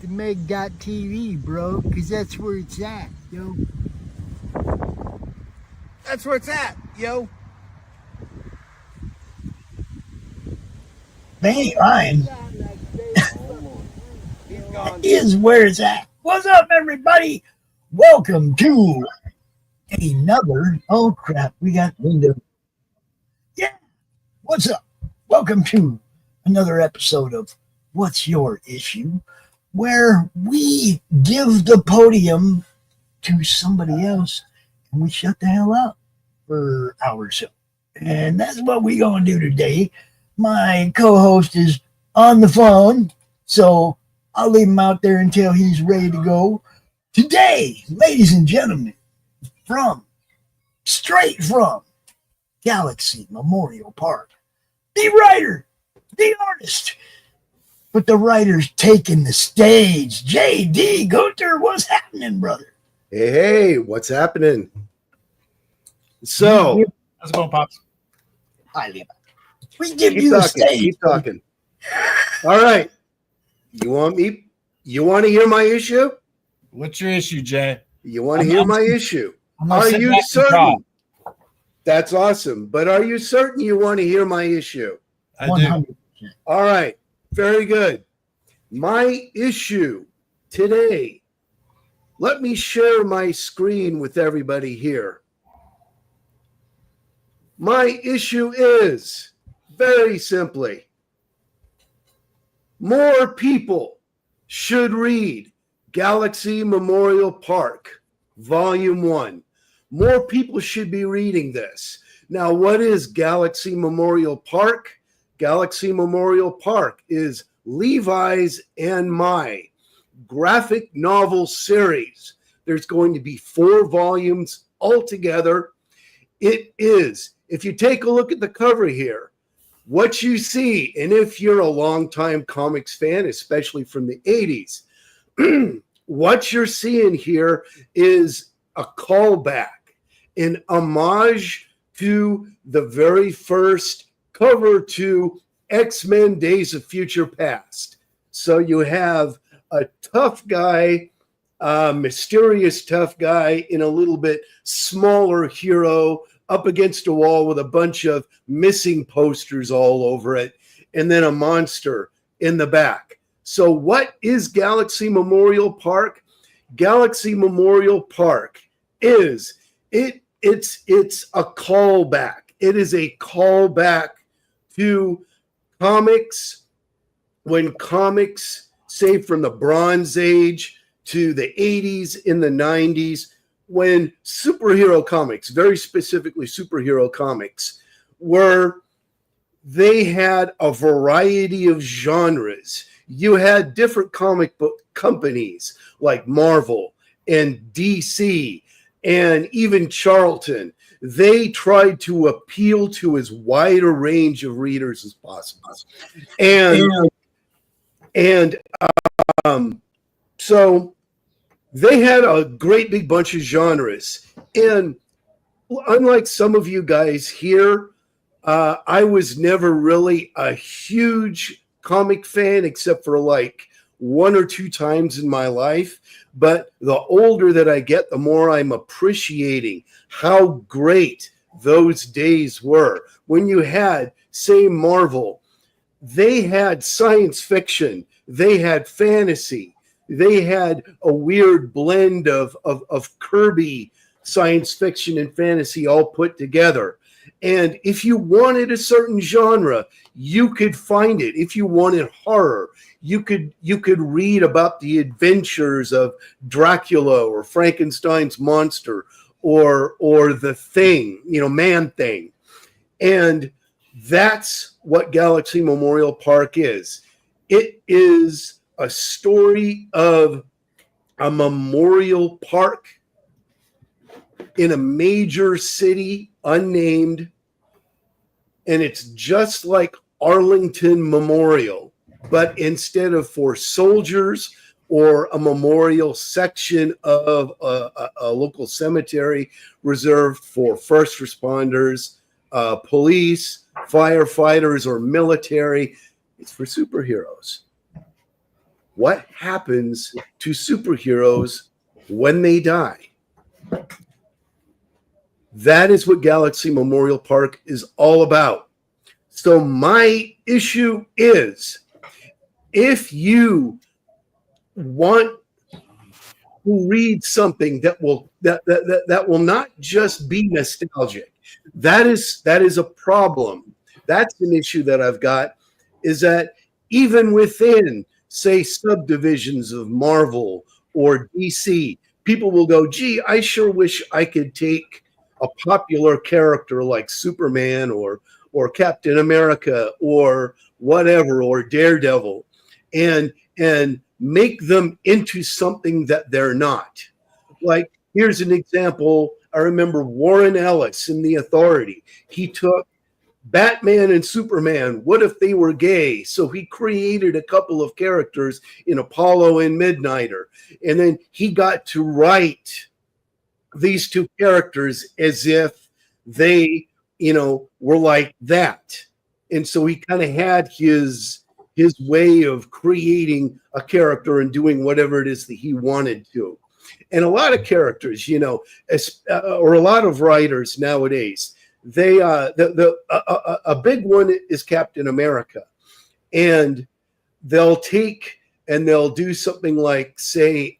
Meg.tv, bro, because that's where it's at, yo. That's where it's at, yo. Main line He's gone. is where it's at. What's up, everybody? Welcome to another. Oh crap, we got window. Yeah, what's up? Welcome to another episode of What's Your Issue, where we give the podium to somebody else and we shut the hell up for an hour or so. And that's what we're going to do today. My co-host is on the phone, so I'll leave him out there until he's ready to go. Today, ladies and gentlemen, straight from Galaxy Memorial Park, the writer, the artist, but the writer's taking the stage. J.D. Gunter, what's happening, brother? Hey, what's happening? So, how's it going, Pops? Hi, Levi. We give keep you the talking, stage. keep talking. All right. You want to hear my issue? What's your issue, Jay? You want to hear my issue? Are you certain? That's awesome. But are you certain you want to hear my issue? I do. 100%. All right. Very good. My issue today. Let me share my screen with everybody here. My issue is very simply, more people should read Galaxy Memorial Park, Volume One. More people should be reading this. Now, what is Galaxy Memorial Park? Galaxy Memorial Park is Levi's and my graphic novel series. There's going to be 4 volumes altogether. It is, if you take a look at the cover here, what you see, and if you're a longtime comics fan, especially from the 80s, what you're seeing here is a callback, an homage to the very first cover to X-Men Days of Future Past. So you have a tough guy, mysterious tough guy in a little bit smaller hero up against a wall with a bunch of missing posters all over it, and then a monster in the back. So what is Galaxy Memorial Park? Galaxy Memorial Park is it's a callback. It is a callback to comics, when comics, say from the Bronze Age to the 80s, in the 90s, when superhero comics, very specifically superhero comics, they had a variety of genres. You had different comic book companies like Marvel and DC and even Charlton. They tried to appeal to as wide a range of readers as possible. So they had a great big bunch of genres. And unlike some of you guys here, I was never really a huge comic fan, except for like 1 or 2 times in my life. But the older that I get, the more I'm appreciating how great those days were. When you had, say, Marvel, they had science fiction, they had fantasy, they had a weird blend of Kirby science fiction and fantasy all put together. And if you wanted a certain genre, you could find it. If you wanted horror, you could read about the adventures of Dracula or Frankenstein's monster or the Thing, Man-Thing. And that's what Galaxy Memorial Park is. It is a story of a memorial park in a major city, unnamed, and it's just like Arlington Memorial, but instead of for soldiers or a memorial section of a local cemetery reserved for first responders, police, firefighters, or military, it's for superheroes. what happens to superheroes when they die. That is what Galaxy Memorial Park is all about. So my issue is, if you want to read something that will not just be nostalgic, that is a problem. That's an issue that I've got, is that even within, say, subdivisions of Marvel or DC, people will go, gee, I sure wish I could take a popular character like Superman or Captain America or whatever, or Daredevil, and make them into something that they're not. Like, here's an example. I remember Warren Ellis in The Authority. He took Batman and Superman. What if they were gay? So he created a couple of characters in Apollo and Midnighter. And then he got to write these two characters as if they, were like that. And so he kind of had his way of creating a character and doing whatever it is that he wanted to. And a lot of characters, or a lot of writers nowadays, they a big one is Captain America, and they'll take and they'll do something like, say,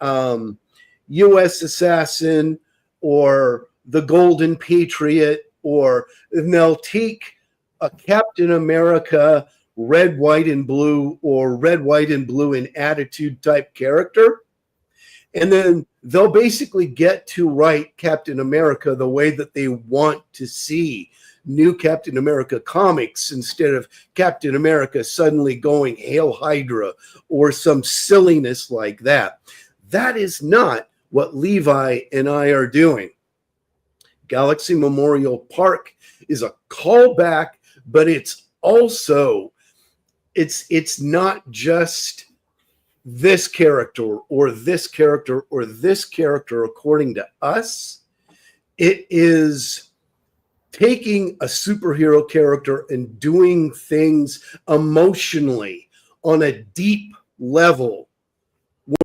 U.S. Assassin or the Golden Patriot, and they'll take a Captain America red, white, and blue, or red, white, and blue in attitude type character. And then they'll basically get to write Captain America the way that they want to see new Captain America comics, instead of Captain America suddenly going Hail Hydra or some silliness like that. That is not what Levi and I are doing. Galaxy Memorial Park is a callback, but it's also, it's not just this character or this character or this character according to us. It is taking a superhero character and doing things emotionally on a deep level when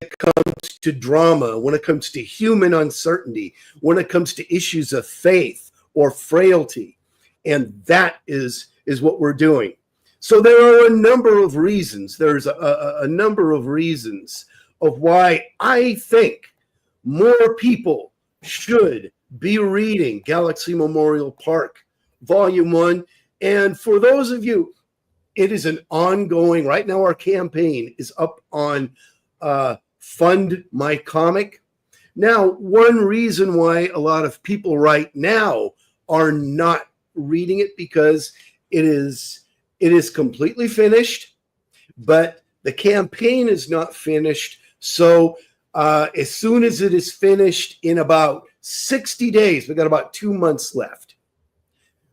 it comes to drama, when it comes to human uncertainty, when it comes to issues of faith or frailty. And that is what we're doing. So there are a number of reasons. There's a number of reasons of why I think more people should be reading Galaxy Memorial Park Volume 1. And for those of you, it is an ongoing, right now our campaign is up on Fund My Comic. Now, one reason why a lot of people right now are not reading it, because it is completely finished, but the campaign is not finished. So as soon as it is finished, in about 60 days, we've got about 2 months left,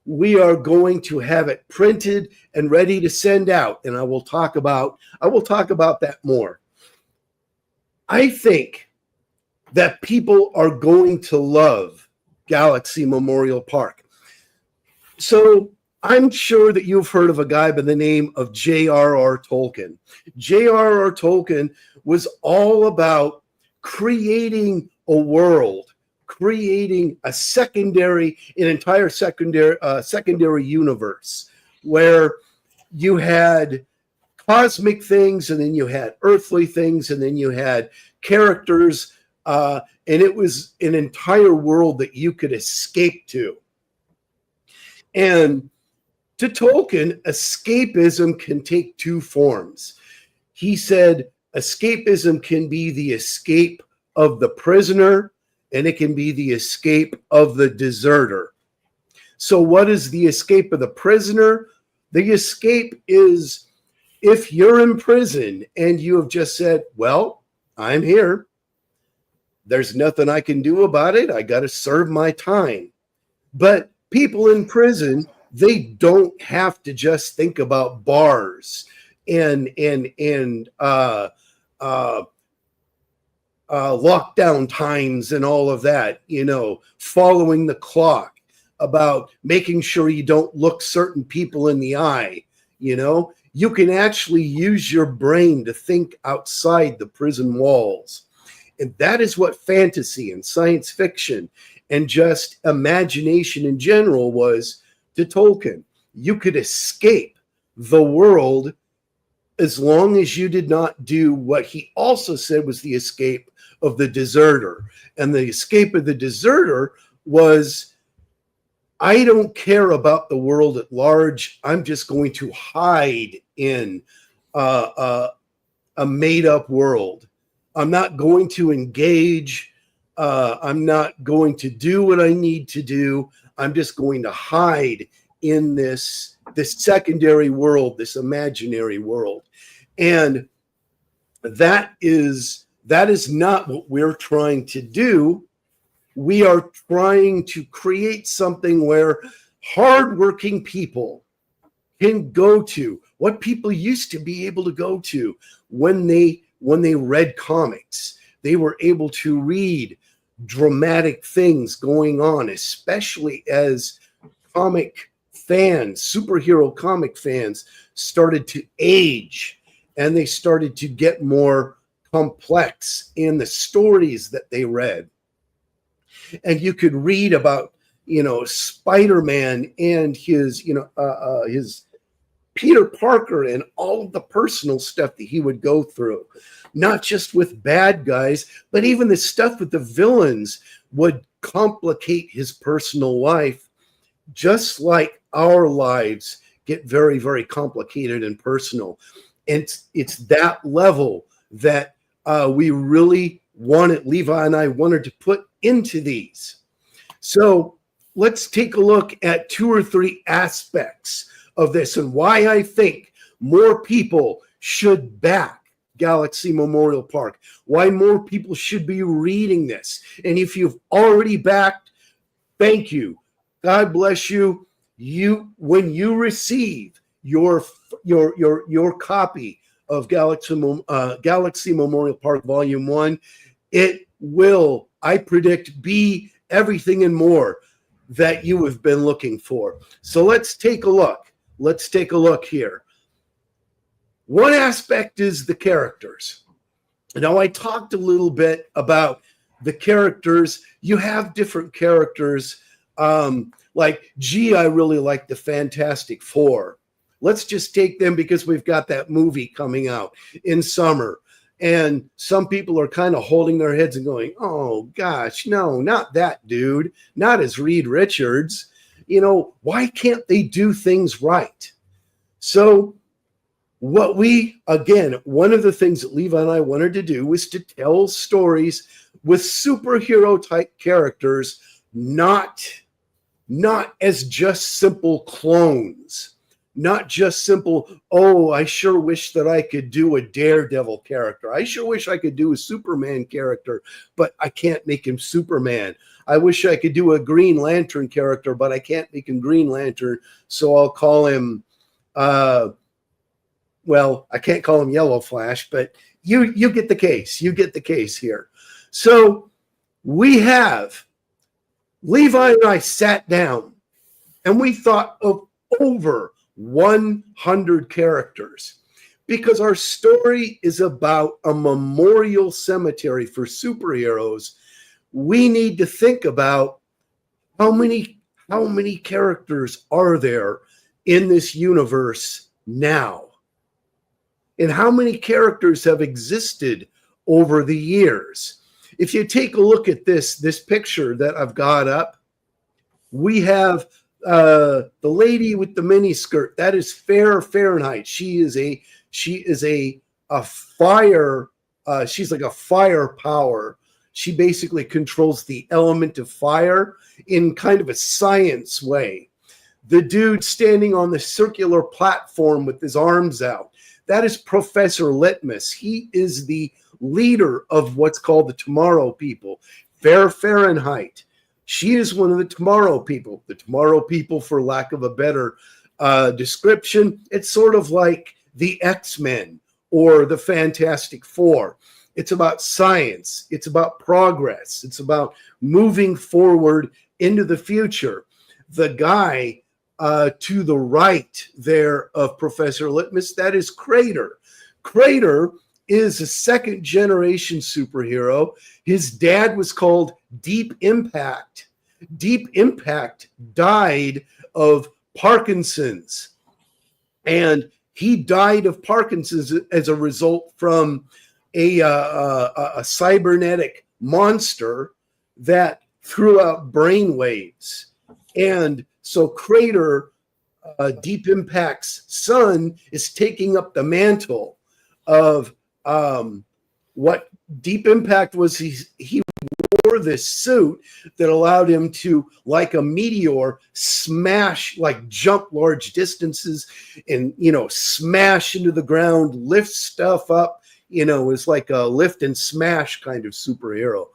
we are going to have it printed and ready to send out. And I will talk about that more. I think that people are going to love Galaxy Memorial Park. So I'm sure that you've heard of a guy by the name of J.R.R. Tolkien. J.R.R. Tolkien was all about creating a world, creating an entire secondary universe, where you had cosmic things, and then you had earthly things, and then you had characters, and it was an entire world that you could escape to. And to Tolkien, escapism can take two forms. He said escapism can be the escape of the prisoner, and it can be the escape of the deserter. So what is the escape of the prisoner? The escape is, if you're in prison and you have just said, well, I'm here, there's nothing I can do about it, I got to serve my time. But people in prison, they don't have to just think about bars and lockdown times and all of that, following the clock, about making sure you don't look certain people in the eye. You You can actually use your brain to think outside the prison walls. And that is what fantasy and science fiction and just imagination in general was to Tolkien. You could escape the world as long as you did not do what he also said was the escape of the deserter. And the escape of the deserter was, I don't care about the world at large. I'm just going to hide in a made-up world. I'm not going to engage. I'm not going to do what I need to do. I'm just going to hide in this secondary world, this imaginary world. And that is not what we're trying to do. We are trying to create something where hardworking people can go to what people used to be able to go to when they read comics. They were able to read dramatic things going on, especially as comic fans, superhero comic fans, started to age and they started to get more complex in the stories that they read. And you could read about, Spider-Man and his Peter Parker and all of the personal stuff that he would go through, not just with bad guys, but even the stuff with the villains would complicate his personal life, just like our lives get very, very complicated and personal. And it's that level that we really wanted, Levi and I wanted to put into these. So let's take a look at 2 or 3 aspects of this and why I think more people should back Galaxy Memorial Park, why more people should be reading this. And if you've already backed, thank you. God bless you. When you receive your copy of Galaxy Memorial Park Volume 1, it will, I predict, be everything and more that you have been looking for. So let's take a look. Let's take a look here. One aspect is the characters. Now, I talked a little bit about the characters. You have different characters. Like, I really like the Fantastic Four. Let's just take them because we've got that movie coming out in summer. And some people are kind of holding their heads and going, oh, gosh, no, not that dude. Not as Reed Richards. Why can't they do things right? So one of the things that Levi and I wanted to do was to tell stories with superhero type characters, not as just simple clones, not just simple, oh, I sure wish that I could do a Daredevil character. I sure wish I could do a Superman character, but I can't make him Superman. I wish I could do a Green Lantern character, but I can't make him Green Lantern, so I'll call him, I can't call him Yellow Flash, but you get the case. You get the case here. So we have, Levi and I sat down and we thought of over 100 characters because our story is about a memorial cemetery for superheroes. We need to think about how many characters are there in this universe now, and how many characters have existed over the years. If you take a look at this picture that I've got up, we have the lady with the mini skirt. That is Fair Fahrenheit. She is a fire. She's like a fire power. She basically controls the element of fire in kind of a science way. The dude standing on the circular platform with his arms out, that is Professor Litmus. He is the leader of what's called the Tomorrow People. Fair Fahrenheit. She is one of the Tomorrow People. The Tomorrow People, for lack of a better description, it's sort of like the X-Men or the Fantastic Four. It's about science. It's about progress. It's about moving forward into the future. The guy to the right there of Professor Litmus, that is Crater. Crater is a second generation superhero. His dad was called Deep Impact. Deep Impact died of Parkinson's, and he died of Parkinson's as a result from a cybernetic monster that threw out brain waves. And so Crater, Deep Impact's son, is taking up the mantle of what Deep Impact was. He wore this suit that allowed him to, like a meteor, smash, like jump large distances and, smash into the ground, lift stuff up, is like a lift and smash kind of superhero.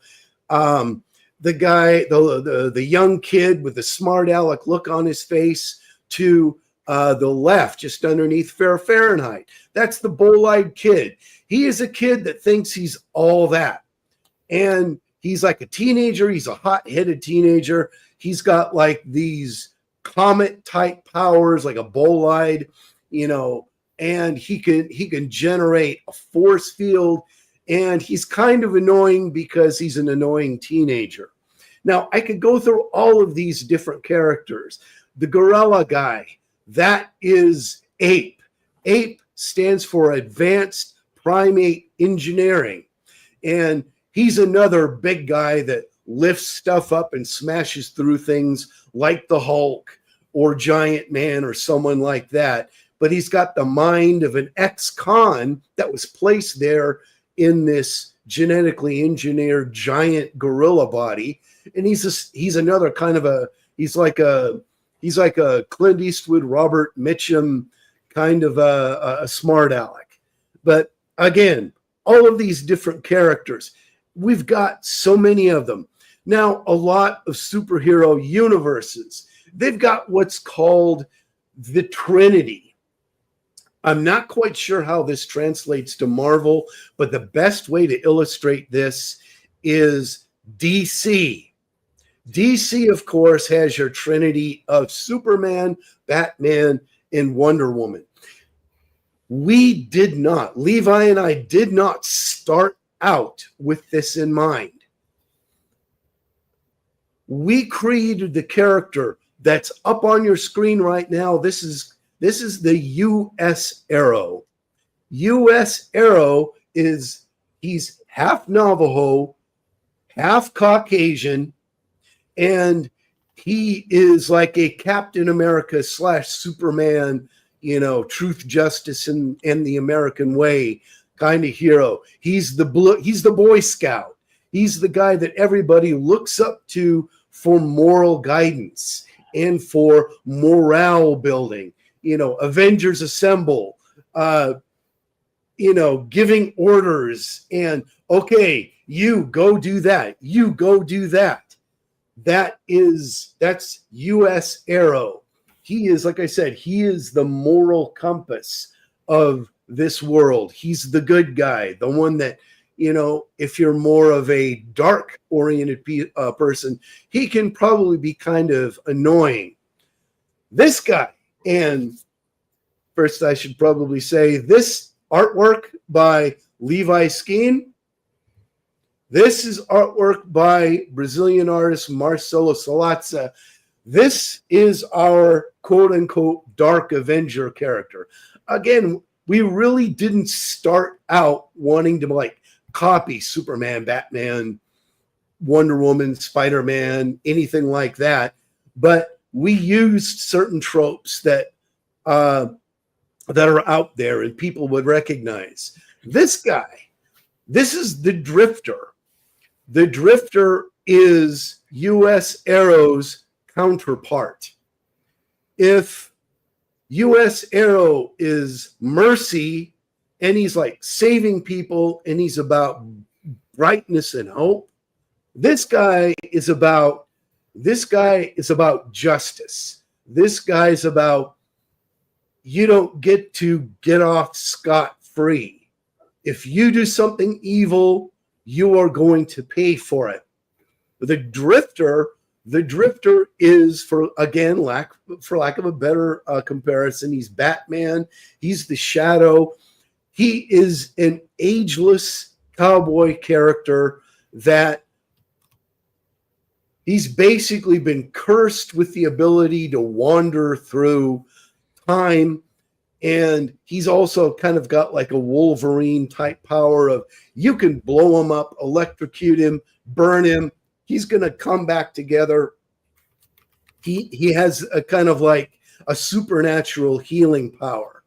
The guy, the young kid with the smart aleck look on his face to the left, just underneath Fair Fahrenheit. That's the bull-eyed kid. He is a kid that thinks he's all that. And he's like a teenager. He's a hot-headed teenager. He's got like these comet-type powers, like a bull-eyed, and he can generate a force field. And he's kind of annoying because he's an annoying teenager. Now, I could go through all of these different characters. The gorilla guy, that is Ape. Ape stands for Advanced Primate Engineering. And he's another big guy that lifts stuff up and smashes through things like the Hulk or Giant Man or someone like that. But he's got the mind of an ex-con that was placed there in this genetically engineered giant gorilla body. And he's another kind of he's like a Clint Eastwood, Robert Mitchum kind of a smart aleck. But again, all of these different characters, we've got so many of them. Now, a lot of superhero universes, they've got what's called the Trinity. I'm not quite sure how this translates to Marvel, but the best way to illustrate this is DC. DC, of course, has your trinity of Superman, Batman, and Wonder Woman. Levi and I did not start out with this in mind. We created the character that's up on your screen right now. This is the U.S. Arrow. U.S. Arrow he's half Navajo, half Caucasian, and he is like a Captain America / Superman, truth, justice, and the American way kind of hero. He's the Boy Scout. He's the guy that everybody looks up to for moral guidance and for morale building. Avengers Assemble, giving orders and, okay, you go do that. You go do that. That's U.S. Arrow. He is, like I said, he is the moral compass of this world. He's the good guy, the one that, if you're more of a dark-oriented person, he can probably be kind of annoying. This guy, and first I should probably say this artwork by Levi Skeen. This is artwork by Brazilian artist Marcelo Salazza. This is our quote-unquote Dark Avenger character. Again, we really didn't start out wanting to copy Superman, Batman, Wonder Woman, Spider-Man, anything like that. But we used certain tropes that are out there and people would recognize. This guy, this is the Drifter. The Drifter is U.S. Arrow's counterpart. If U.S. Arrow is mercy and he's like saving people and he's about brightness and hope, this guy is about justice. This guy's about, you don't get to get off scot-free. If you do something evil, you are going to pay for it. The Drifter The Drifter is, for lack of a better comparison, he's Batman. He's the Shadow. He is an ageless cowboy character that he's basically been cursed with the ability to wander through time. And he's also kind of got like a Wolverine type power of you can blow him up, electrocute him, burn him. He's going to come back together. He has a kind of like a supernatural healing power.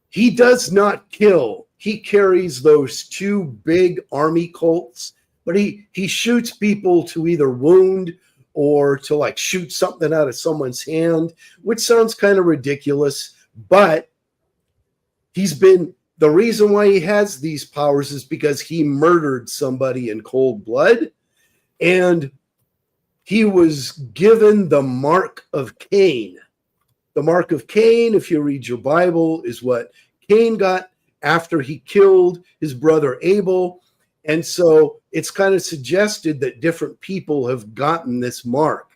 He does not kill. He carries those two big army Colts, but he shoots people to either wound or to like shoot something out of someone's hand, which sounds kind of ridiculous, but the reason why he has these powers is because he murdered somebody in cold blood, and he was given the mark of Cain. The mark of Cain, if you read your Bible, is what Cain got after he killed his brother Abel. And so it's kind of suggested that different people have gotten this mark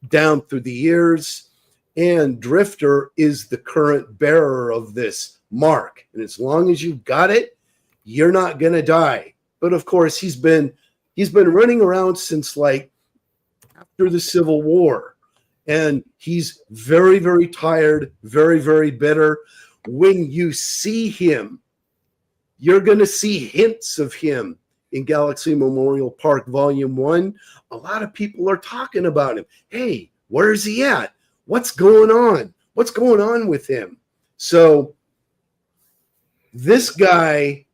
down through the years, and Drifter is the current bearer of this mark. And as long as you've got it, you're not going to die. But of course, he's been running around since like after the Civil War, and he's very, very tired, very, very bitter. When you see him, you're going to see hints of him in Galaxy Memorial Park Volume 1. A lot of people are talking about him. Hey, where's he at? What's going on? What's going on with him? So this guy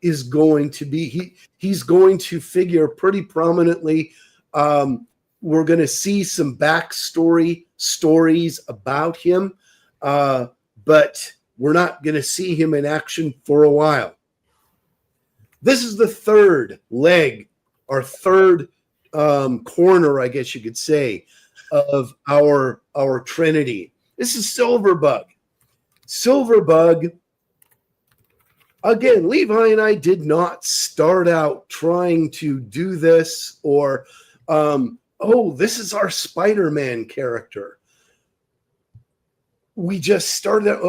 is going to be, he's going to figure pretty prominently. We're going to see some backstory stories about him, but we're not going to see him in action for a while. This is the third leg, or third corner, I guess you could say, of our Trinity. This is Silverbug. Silverbug, again, Levi and I did not start out trying to do this, or, this is our Spider-Man character. We just started out,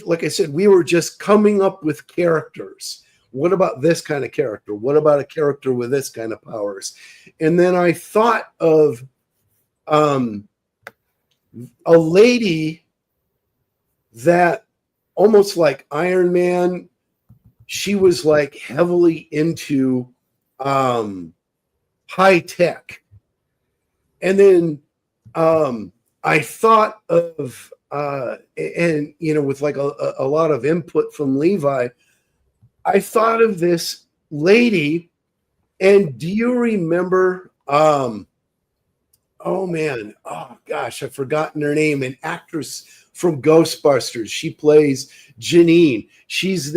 like I said, we were just coming up with characters. What about this kind of character? What about a character with this kind of powers? And then I thought of a lady that almost like Iron Man, she was like heavily into high tech. And then I thought of, with like a lot of input from Levi, I thought of this lady. And do you remember, I've forgotten her name, an actress from Ghostbusters. She plays Janine. She's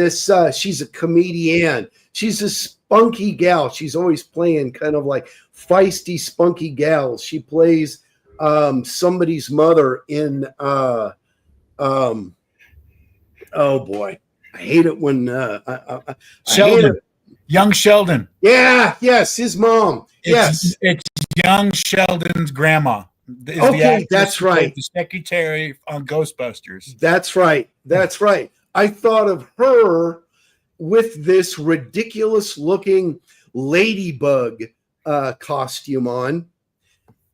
she's a comedian. She's a spunky gal. She's always playing kind of like feisty, spunky gals. She plays somebody's mother in, oh boy, I hate it when Sheldon. Young Sheldon. Yeah, yes, his mom. Yes. It's young Sheldon's grandma. Okay, that's right. The secretary on Ghostbusters. That's right. That's right. I thought of her with this ridiculous looking ladybug costume on.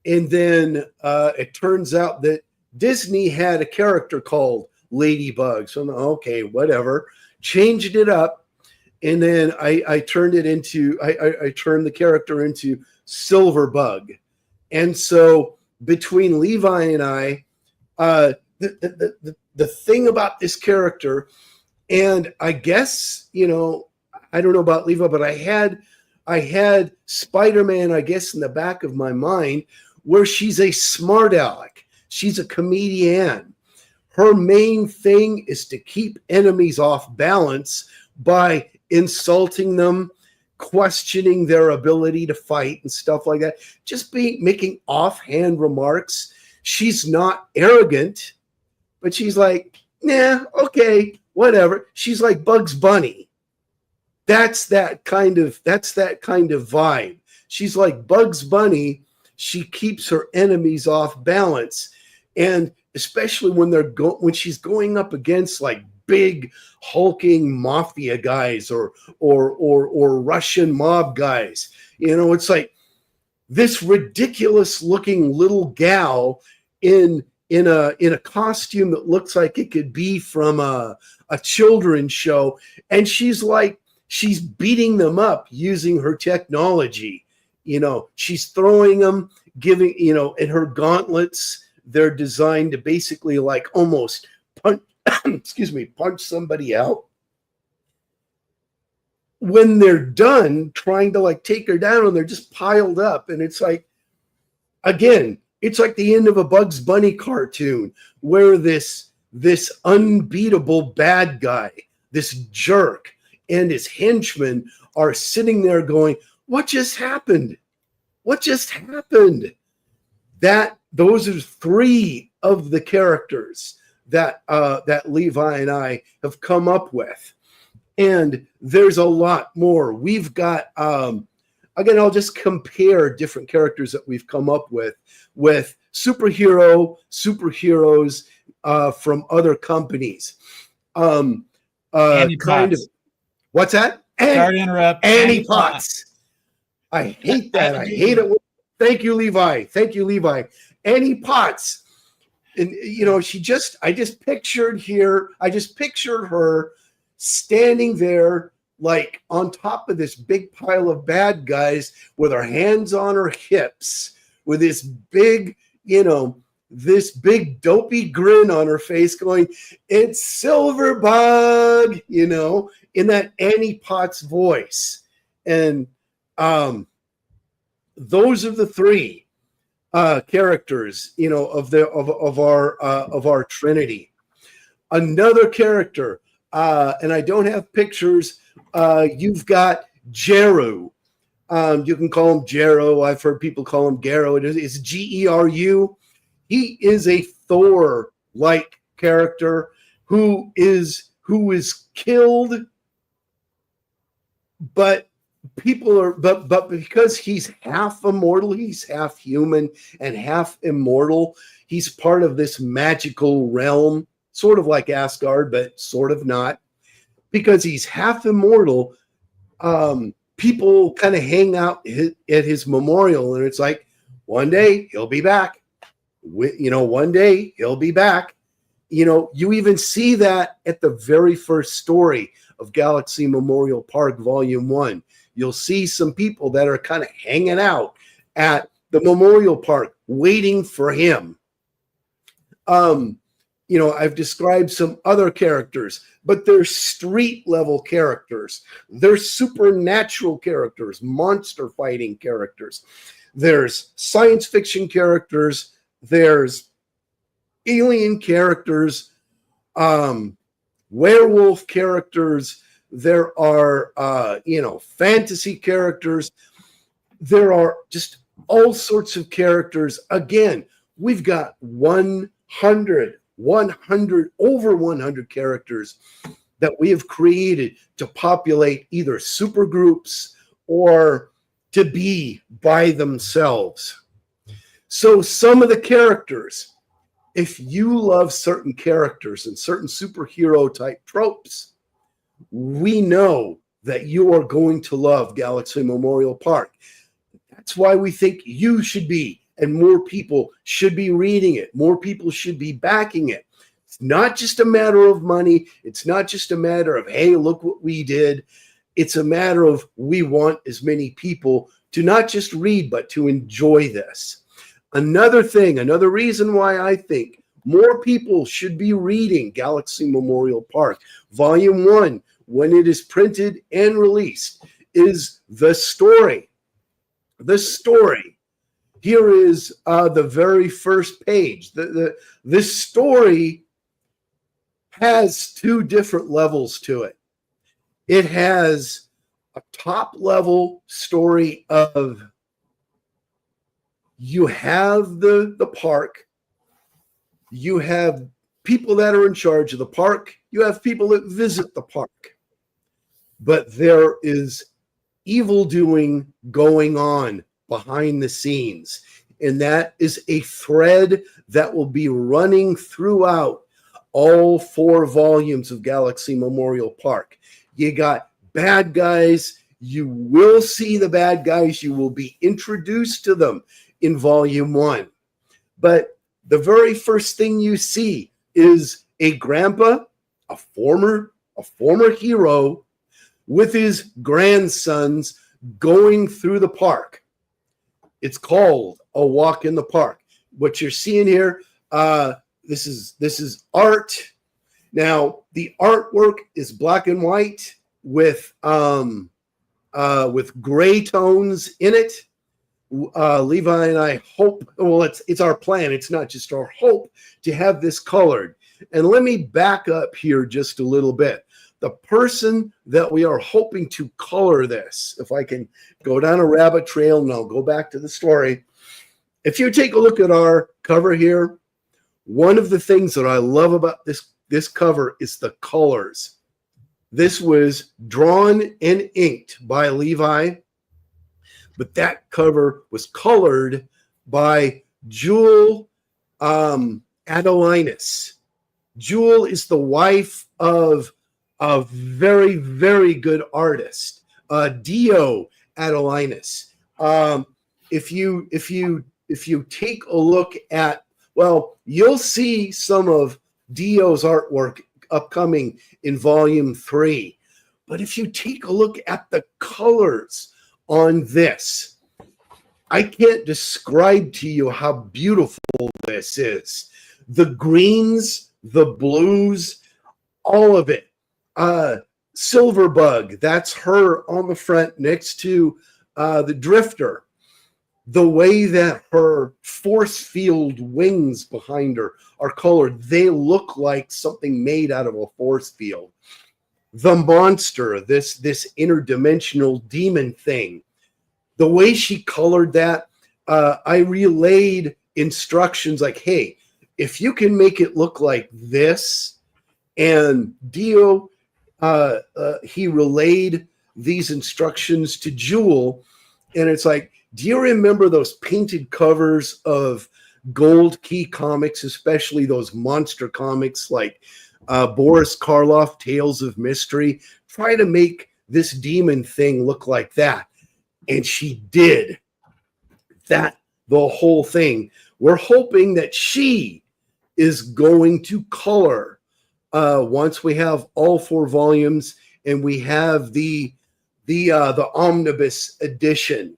And then it turns out that Disney had a character called Ladybug. So, okay, whatever. Changed it up. And then I turned it into, I turned the character into Silverbug. And so between Levi and I, the thing about this character, and I guess, I don't know about Levi, but I had Spider-Man, I guess, in the back of my mind, where she's a smart aleck. She's a comedian. Her main thing is to keep enemies off balance by insulting them, questioning their ability to fight and stuff like that. Just making offhand remarks. She's not arrogant, but she's like, nah, okay, whatever. She's like Bugs Bunny. That's that kind of vibe. She's like Bugs Bunny, She keeps her enemies off balance. And especially when she's going up against like big hulking mafia guys or Russian mob guys, it's like this ridiculous looking little gal in a costume that looks like it could be from a children's show, and she's beating them up using her technology. She's throwing them, giving, in her gauntlets. They're designed to basically like almost punch somebody out. When they're done trying to like take her down, and they're just piled up, and it's like, again, it's like the end of a Bugs Bunny cartoon where this unbeatable bad guy, this jerk, and his henchmen are sitting there going, what just happened? What just happened? Those are three of the characters that Levi and I have come up with. And there's a lot more. We've got, again, I'll just compare different characters that we've come up with superheroes from other companies. Annie Potts. What's that? Sorry to interrupt. Annie Potts. I hate that. I hate it. Thank you, Levi. Annie Potts. And, I just pictured her standing there like on top of this big pile of bad guys with her hands on her hips with this big dopey grin on her face going, it's Silverbug, in that Annie Potts voice. And those are the three characters, of our Trinity. Another character, and I don't have pictures. You've got Jeru. You can call him Jero. I've heard people call him Gero. It's Geru. He is a Thor-like character who is killed, but because he's half immortal, he's half human and half immortal. He's part of this magical realm, sort of like Asgard, but sort of not. Because he's half immortal, people kind of hang out at his memorial, and it's like, one day he'll be back. One day he'll be back. You even see that at the very first story of Galaxy Memorial Park Volume 1. You'll see some people that are kind of hanging out at the memorial park waiting for him. I've described some other characters, but they're street level characters. They're supernatural characters, monster fighting characters. There's science fiction characters. There's alien characters, werewolf characters. There are, fantasy characters. There are just all sorts of characters. Again, we've got over 100 characters that we have created to populate either super groups or to be by themselves. So some of the characters, if you love certain characters and certain superhero type tropes, we know that you are going to love Galaxy Memorial Park. That's why we think you should be, and more people should be reading it. More people should be backing it. It's not just a matter of money. It's not just a matter of, hey, look what we did. It's a matter of we want as many people to not just read, but to enjoy this. Another reason why I think more people should be reading Galaxy Memorial Park Volume 1 when it is printed and released is the story. The story. Here is the very first page. This story has two different levels to it. It has a top level story of you have the park, you have people that are in charge of the park, you have people that visit the park, but there is evil doing going on behind the scenes. And that is a thread that will be running throughout all 4 volumes of Galaxy Memorial Park. You got bad guys. You will see the bad guys. You will be introduced to them in Volume 1. But the very first thing you see is a grandpa, a former hero, with his grandsons going through the park. It's called A Walk in the Park. What you're seeing here, this is art. Now, the artwork is black and white with gray tones in it. Levi and I hope, well, it's our plan. It's not just our hope to have this colored. And let me back up here just a little bit. The person that we are hoping to color this, if I can go down a rabbit trail and I'll go back to the story. If you take a look at our cover here, one of the things that I love about this cover is the colors. This was drawn and inked by Levi, but that cover was colored by Jewel Adelinus. Jewel is the wife of a very, very good artist, Dio Adelinus. If you take a look at, well, you'll see some of Dio's artwork upcoming in Volume 3. But if you take a look at the colors on this, I can't describe to you how beautiful this is. The greens, the blues, all of it. Silverbug, that's her on the front next to the Drifter. The way that her force field wings behind her are colored, they look like something made out of a force field. The monster, this interdimensional demon thing, the way she colored that, I relayed instructions like, hey, if you can make it look like this, and Dio, he relayed these instructions to Jewel, and it's like, do you remember those painted covers of Gold Key comics, especially those monster comics like Boris Karloff, Tales of Mystery? Try to make this demon thing look like that. And she did that, the whole thing. We're hoping that she is going to color once we have all 4 volumes and we have the omnibus edition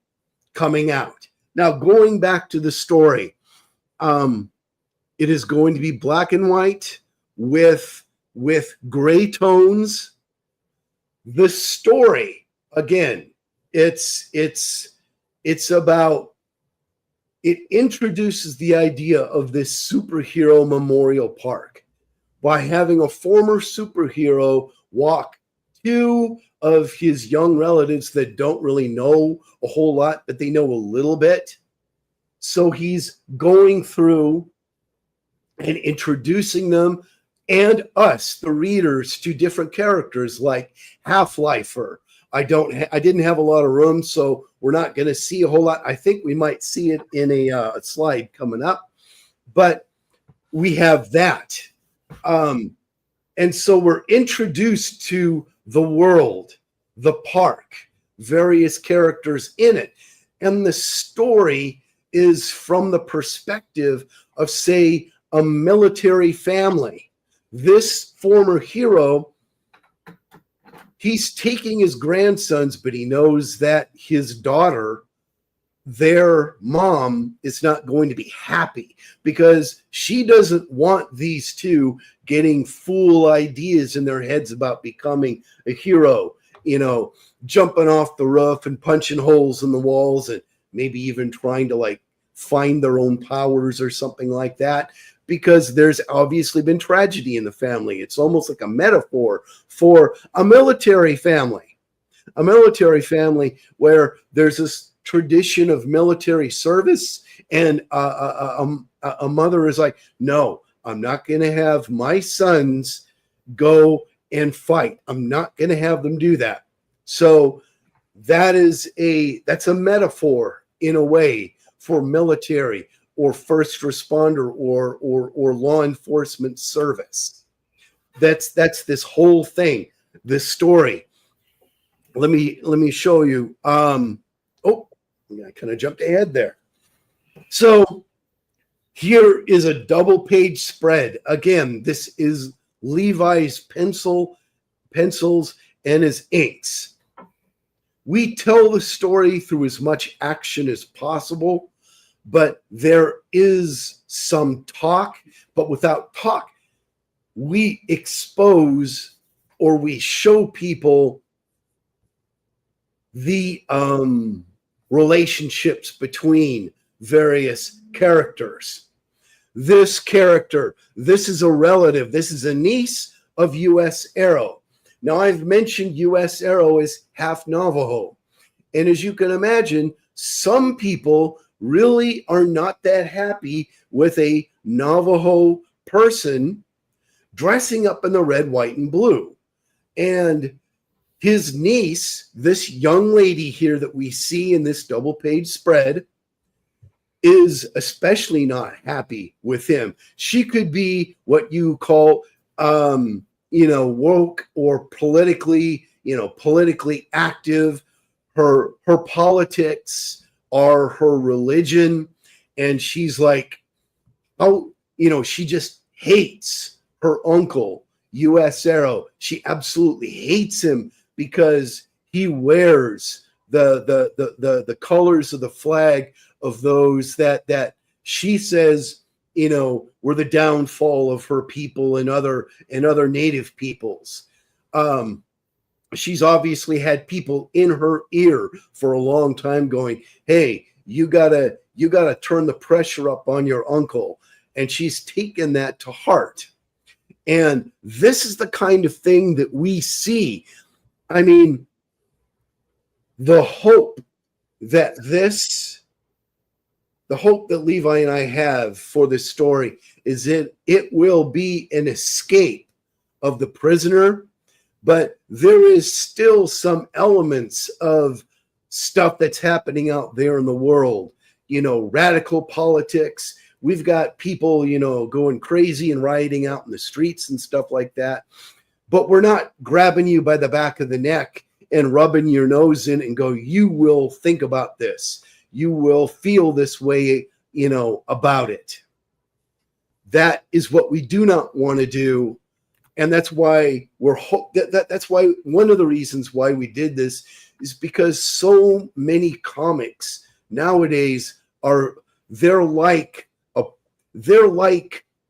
coming out. Now, going back to the story, it is going to be black and white with gray tones. The story, again, it's about, it introduces the idea of this superhero memorial park by having a former superhero walk 2 of his young relatives that don't really know a whole lot, but they know a little bit. So he's going through and introducing them and us, the readers, to different characters like Half-Lifer. I didn't have a lot of room, so we're not going to see a whole lot. I think we might see it in a slide coming up, but we have that. And so we're introduced to the world, the park, various characters in it. And the story is from the perspective of, say, a military family. This former hero, he's taking his grandsons, but he knows that his daughter, their mom, is not going to be happy because she doesn't want these 2 getting fool ideas in their heads about becoming a hero, you know, jumping off the roof and punching holes in the walls and maybe even trying to like find their own powers or something like that, because there's obviously been tragedy in the family. It's almost like a metaphor for a military family where there's this tradition of military service, and a mother is like, no, I'm not going to have my sons go and fight. I'm not going to have them do that. So that's a metaphor in a way for military or first responder or law enforcement service. That's this whole thing, this story. Let me show you. Oh, I kind of jumped ahead there. So here is a double page spread. Again, this is Levi's pencils and his inks. We tell the story through as much action as possible, but there is some talk. But without talk, we expose or we show people the relationships between various characters. This character, this is a relative, this is a niece of U.S. Arrow. Now, I've mentioned U.S. Arrow is half Navajo. And as you can imagine, some people really are not that happy with a Navajo person dressing up in the red, white, and blue. And his niece, this young lady here that we see in this double page spread, is especially not happy with him. She could be what you call, woke or politically active. Her politics are her religion. And she's like, she just hates her uncle, U.S. Arrow. She absolutely hates him because he wears the colors of the flag of those that she says, were the downfall of her people and other native peoples. She's obviously had people in her ear for a long time going, hey, you gotta turn the pressure up on your uncle. And she's taken that to heart. And this is the kind of thing that we see. I mean, the hope that Levi and I have for this story is it will be an escape of the prisoner, but there is still some elements of stuff that's happening out there in the world, radical politics. We've got people, going crazy and rioting out in the streets and stuff like that. But we're not grabbing you by the back of the neck and rubbing your nose in and go, you will think about this. You will feel this way, about it. That is what we do not want to do. And that's why that's why one of the reasons why we did this is because so many comics nowadays they're like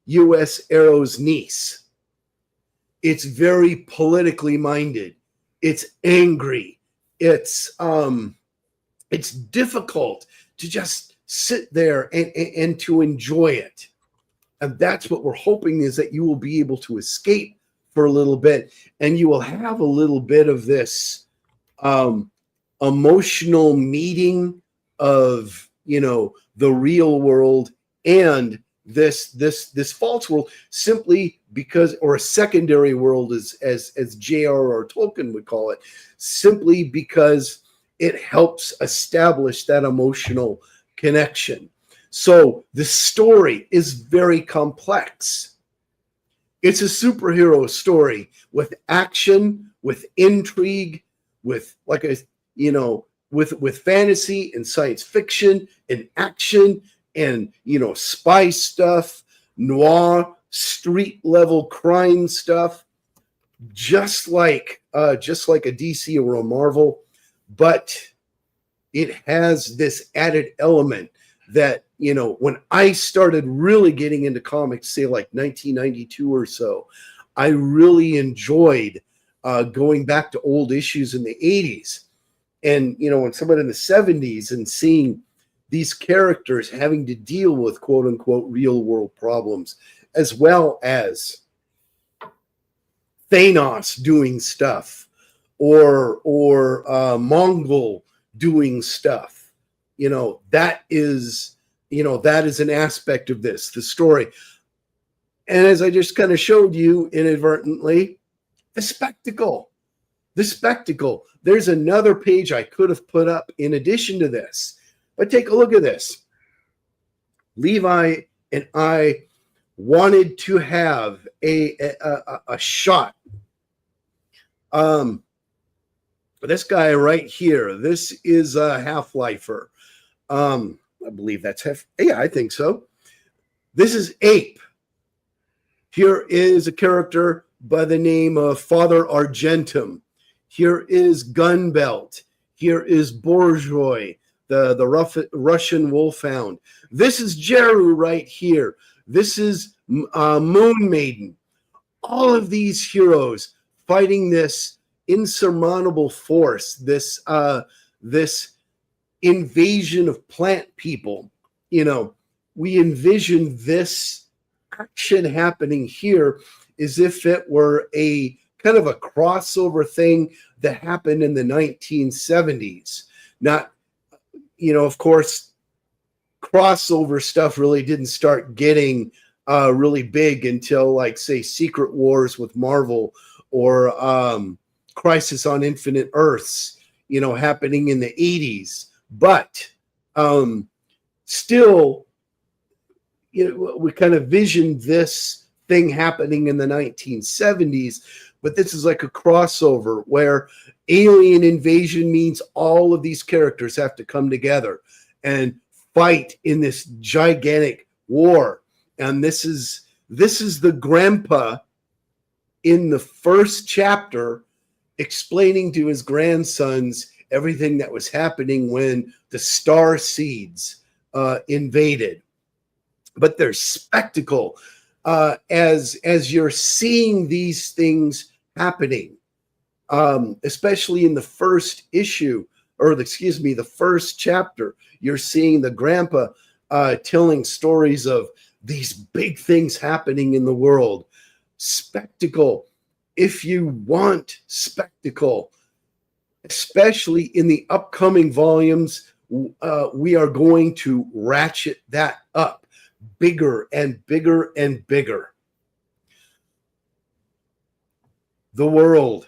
U.S. Arrow's niece. It's very politically minded. It's angry. It's difficult to just sit there and to enjoy it. And that's what we're hoping, is that you will be able to escape for a little bit, and you will have a little bit of this emotional meeting of, the real world and this false world, simply because, or a secondary world, as J.R.R. Tolkien would call it, simply because it helps establish that emotional connection. So the story is very complex. It's a superhero story with action, with intrigue, with with fantasy and science fiction and action and spy stuff, noir, street level crime stuff, just like a DC or a Marvel, but it has this added element that, when I started really getting into comics, say like 1992 or so, I really enjoyed going back to old issues in the 80s. And, when someone in the 70s and seeing these characters having to deal with quote unquote real world problems, as well as Thanos doing stuff or Mongol doing stuff, that is an aspect of this, the story. And as I just kind of showed you inadvertently, the spectacle. There's another page I could have put up in addition to this, but take a look at this. Levi and I wanted to have a shot. This guy right here, this is a Half-Lifer. I believe that's yeah, I think so. This is Ape. Here is a character by the name of Father Argentum. Here is Gunbelt. Here is Bourgeois, the Russian wolfhound. This is Jeru right here. This is Moon Maiden. All of these heroes fighting this insurmountable force, this invasion of plant people. We envision this action happening here as if it were a kind of a crossover thing that happened in the 1970s. Not, of course, crossover stuff really didn't start getting really big until, like, say, Secret Wars with Marvel, or Crisis on Infinite Earths, happening in the 80s. But still, we kind of visioned this thing happening in the 1970s. But this is like a crossover where alien invasion means all of these characters have to come together and fight in this gigantic war. And this is the grandpa in the first chapter explaining to his grandsons everything that was happening when the star seeds invaded. But there's spectacle as you're seeing these things happening, especially in the first issue, the first chapter. You're seeing the grandpa telling stories of these big things happening in the world. Spectacle. If you want spectacle, especially in the upcoming volumes, we are going to ratchet that up bigger and bigger and bigger. The world.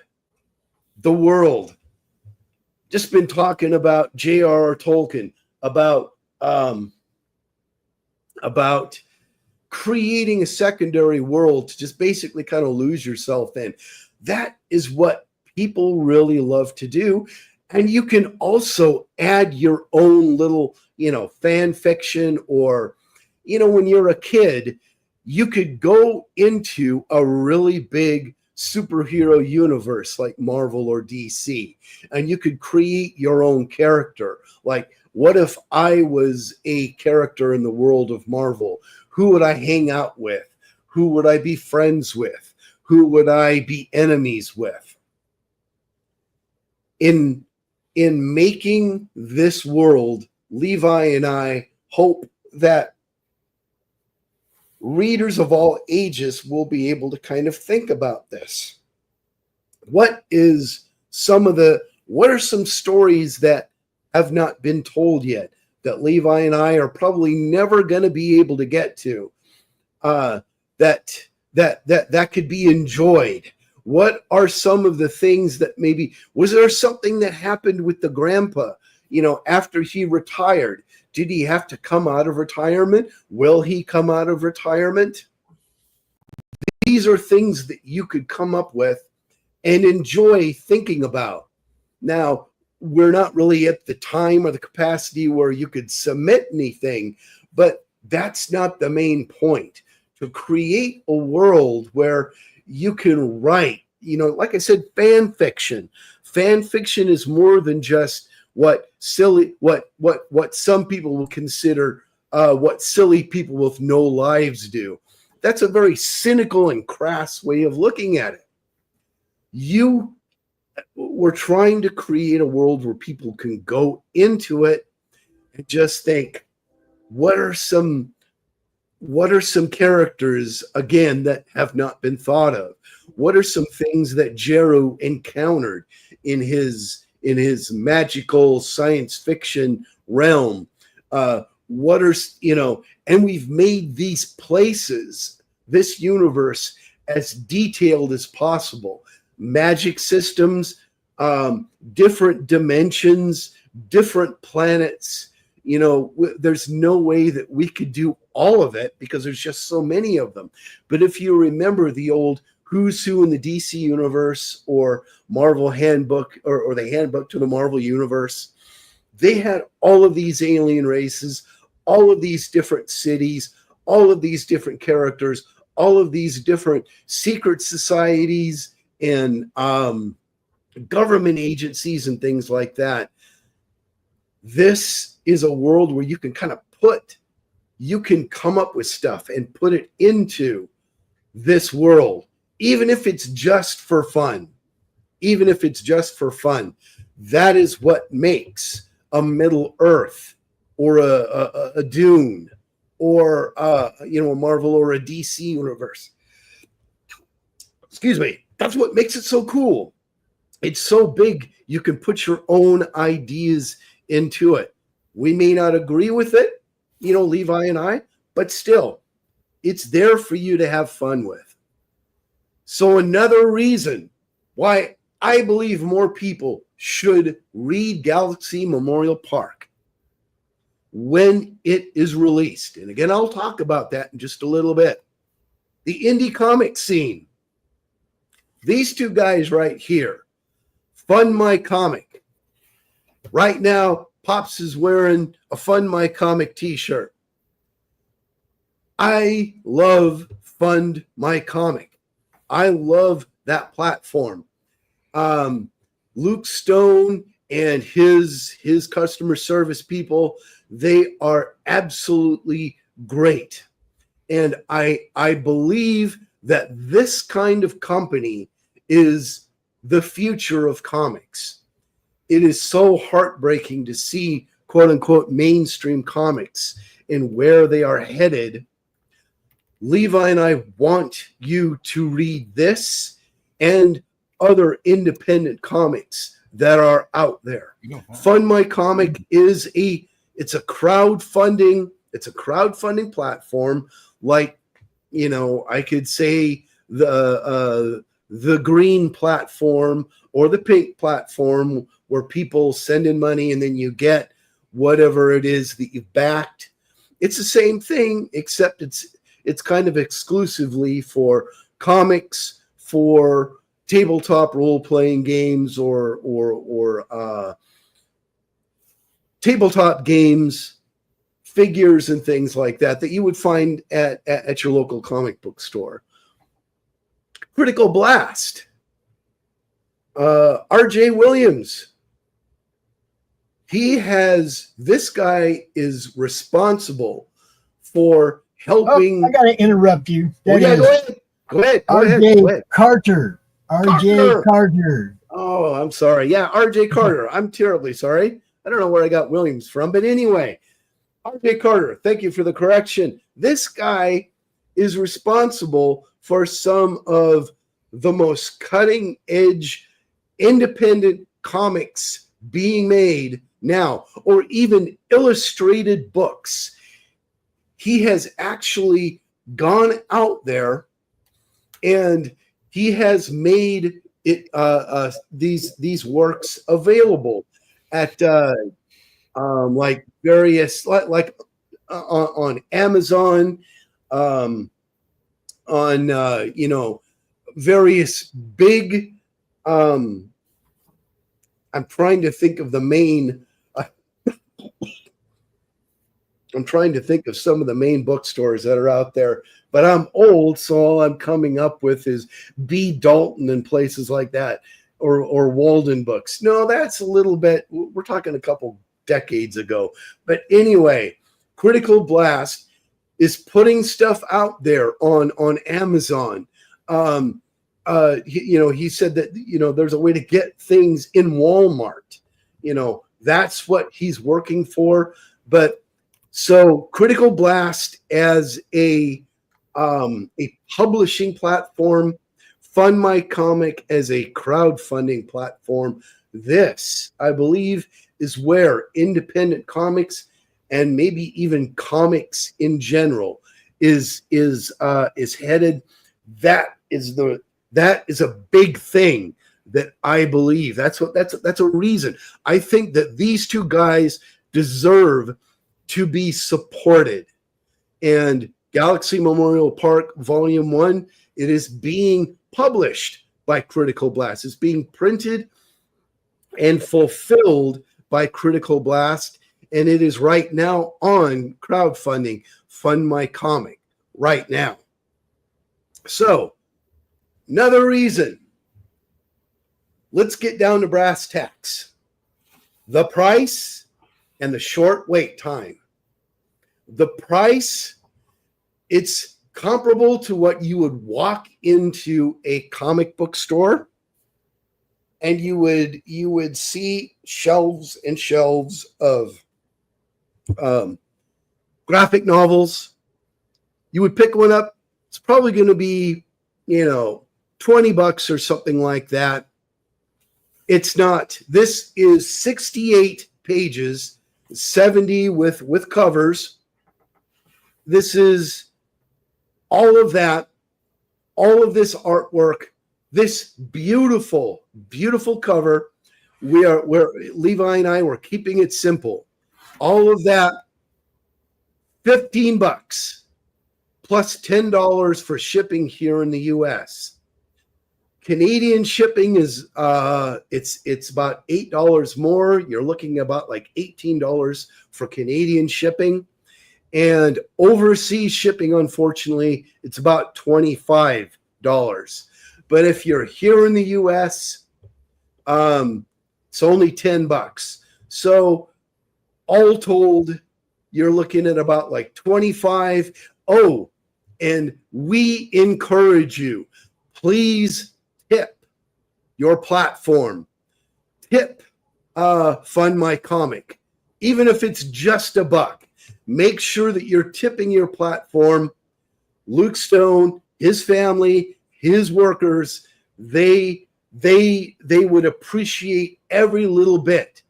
Just been talking about J.R.R. Tolkien, about creating a secondary world to just basically kind of lose yourself in. That is what people really love to do. And you can also add your own little, fan fiction, or, when you're a kid, you could go into a really big superhero universe like Marvel or DC, and you could create your own character. Like, what if I was a character in the world of Marvel? Who would I hang out with? Who would I be friends with? Who would I be enemies with? In making this world, Levi and I hope that readers of all ages will be able to kind of think about this. What are some stories that have not been told yet that Levi and I are probably never going to be able to get to, that could be enjoyed? What are some of the things that maybe, was there something that happened with the grandpa, after he retired? Did he have to come out of retirement? Will he come out of retirement? These are things that you could come up with and enjoy thinking about. Now, we're not really at the time or the capacity where you could submit anything, but that's not the main point. To create a world where you can write, like I said, fan fiction. Fan fiction is more than just what some people will consider what silly people with no lives do. That's a very cynical and crass way of looking at it. We're trying to create a world where people can go into it and just think, what are some characters, again, that have not been thought of? What are some things that Jeru encountered in his magical science fiction realm? And we've made these places, this universe, as detailed as possible. Magic systems, different dimensions, different planets, there's no way that we could do all of it because there's just so many of them. But if you remember the old Who's Who in the DC universe or Marvel Handbook or the Handbook to the Marvel Universe, they had all of these alien races, all of these different cities, all of these different characters, all of these different secret societies and government agencies and things like that. This is a world where you can you can come up with stuff and put it into this world, even if it's just for fun. Even if it's just for fun. That is what makes a Middle Earth or a Dune or a Marvel or a DC universe. Excuse me. That's what makes it so cool. It's so big, you can put your own ideas into it. We may not agree with it, Levi and I, but still, it's there for you to have fun with. So another reason why I believe more people should read Galaxy Memorial Park when it is released. And again, I'll talk about that in just a little bit. The indie comic scene. These two guys right here, Fund My Comic. Right now, Pops is wearing a Fund My Comic t-shirt. I love Fund My Comic. I love that platform. Luke Stone and his customer service people, they are absolutely great. And I believe that this kind of company is the future of comics. It is so heartbreaking to see, quote unquote, mainstream comics and where they are headed. Levi and I want you to read this and other independent comics that are out there. Fund My Comic is it's a crowdfunding platform. Like, I could say the green platform or the pink platform where people send in money and then you get whatever it is that you've backed. It's the same thing, except it's kind of exclusively for comics, for tabletop role-playing games or tabletop games, figures and things like that you would find at your local comic book store. Critical Blast. R.J. Williams. This guy is responsible for helping. I got to interrupt you. Go ahead. R.J. Carter. R.J. Carter. Oh, I'm sorry. Yeah, R.J. Carter. I'm terribly sorry. I don't know where I got Williams from, but anyway, R.J. Carter, thank you for the correction. This guy is responsible for some of the most cutting edge independent comics being made now, or even illustrated books. He has actually gone out there and he has made it these works available at like various on Amazon, on various big. I'm trying to think of the main. I'm trying to think of some of the main bookstores that are out there, but I'm old, so all I'm coming up with is B. Dalton and places like that, or Walden Books. No, that's a little bit. We're talking a couple decades ago. But anyway, Critical Blast is putting stuff out there on Amazon. He said that there's a way to get things in Walmart. That's what he's working for. But so Critical Blast as a publishing platform, Fund My Comic as a crowdfunding platform. This, I believe, is where independent comics and maybe even comics in general is headed. That is a big thing that I believe. That's a reason. I think that these two guys deserve to be supported. And Galaxy Memorial Park Volume 1, it is being published by Critical Blast. It's being printed and fulfilled by Critical Blast. And it is right now on crowdfunding, Fund My Comic, right now. So, another reason. Let's get down to brass tacks. The price and the short wait time. The price, it's comparable to what you would walk into a comic book store and you would see shelves and shelves of graphic novels. You would pick one up. It's probably going to be, $20 or something like that. It's not. This is 68 pages, 70 with covers. This is all of that, all of this artwork, this beautiful, beautiful cover. We're Levi and I, we're keeping it simple. All of that, $15 plus $10 for shipping here in the US. Canadian shipping is it's about $8 more. You're looking about like $18 for Canadian shipping. And overseas shipping, unfortunately, it's about $25. But if you're here in the US, it's only $10. So all told, you're looking at about like 25. Oh, and we encourage you, please tip your platform. Tip Fund My Comic. Even if it's just $1. Make sure that you're tipping your platform. Luke Stone, his family, his workers, they would appreciate every little bit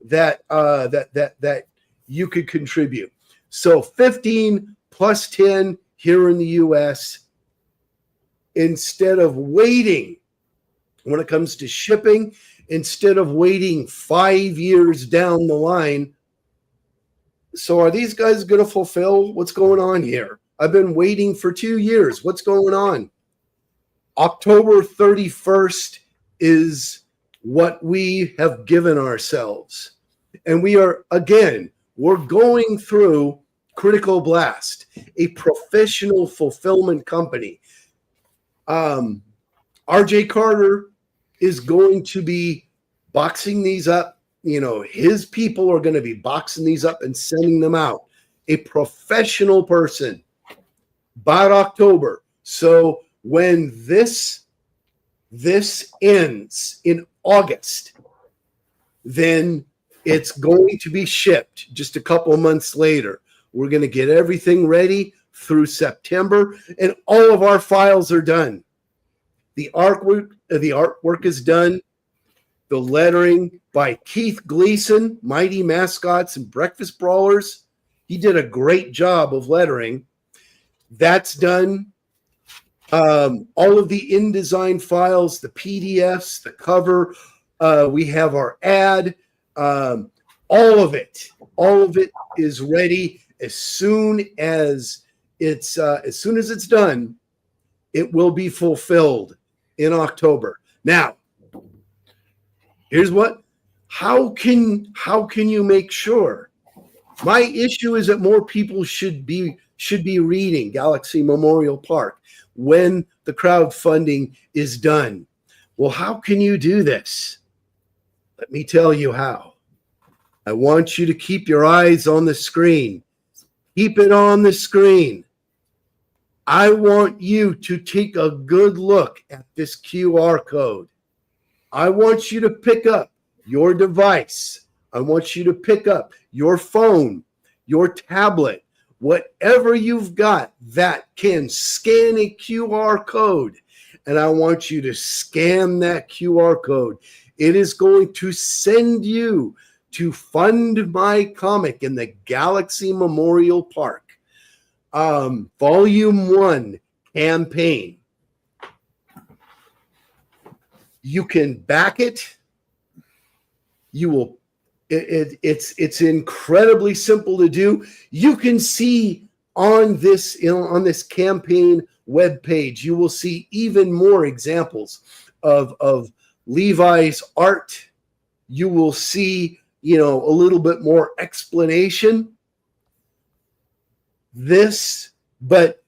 that you could contribute. So 15 plus 10 here in the US. Instead of waiting, when it comes to shipping, instead of waiting 5 years down the line. So are these guys going to fulfill? What's going on here? I've been waiting for 2 years. What's going on? October 31st is what we have given ourselves. And we're going through Critical Blast, a professional fulfillment company. RJ Carter is going to be boxing these up. His people are going to be boxing these up and sending them out. A professional person. About October. So when this ends in August, then it's going to be shipped just a couple of months later. We're going to get everything ready through September, and all of our files are done. The artwork is done. The lettering by Keith Gleason, Mighty Mascots and Breakfast Brawlers. He did a great job of lettering. That's done. All of the InDesign files, the PDFs, the cover. We have our ad. All of it is ready. As soon as it's done, it will be fulfilled in October. Now, here's what. How can you make sure? My issue is that more people should be reading Galaxy Memorial Park when the crowdfunding is done. Well, how can you do this? Let me tell you how. I want you to keep your eyes on the screen. Keep it on the screen. I want you to take a good look at this QR code. I want you to pick up your device. I want you to pick up your phone, your tablet, whatever you've got that can scan a QR code. And I want you to scan that QR code. It is going to send you to Fund My Comic in the Galaxy Memorial Park. Volume 1 campaign. You can back it. You will It's incredibly simple to do. You can see on this campaign webpage, you will see even more examples of Levi's art. You will see, a little bit more explanation. But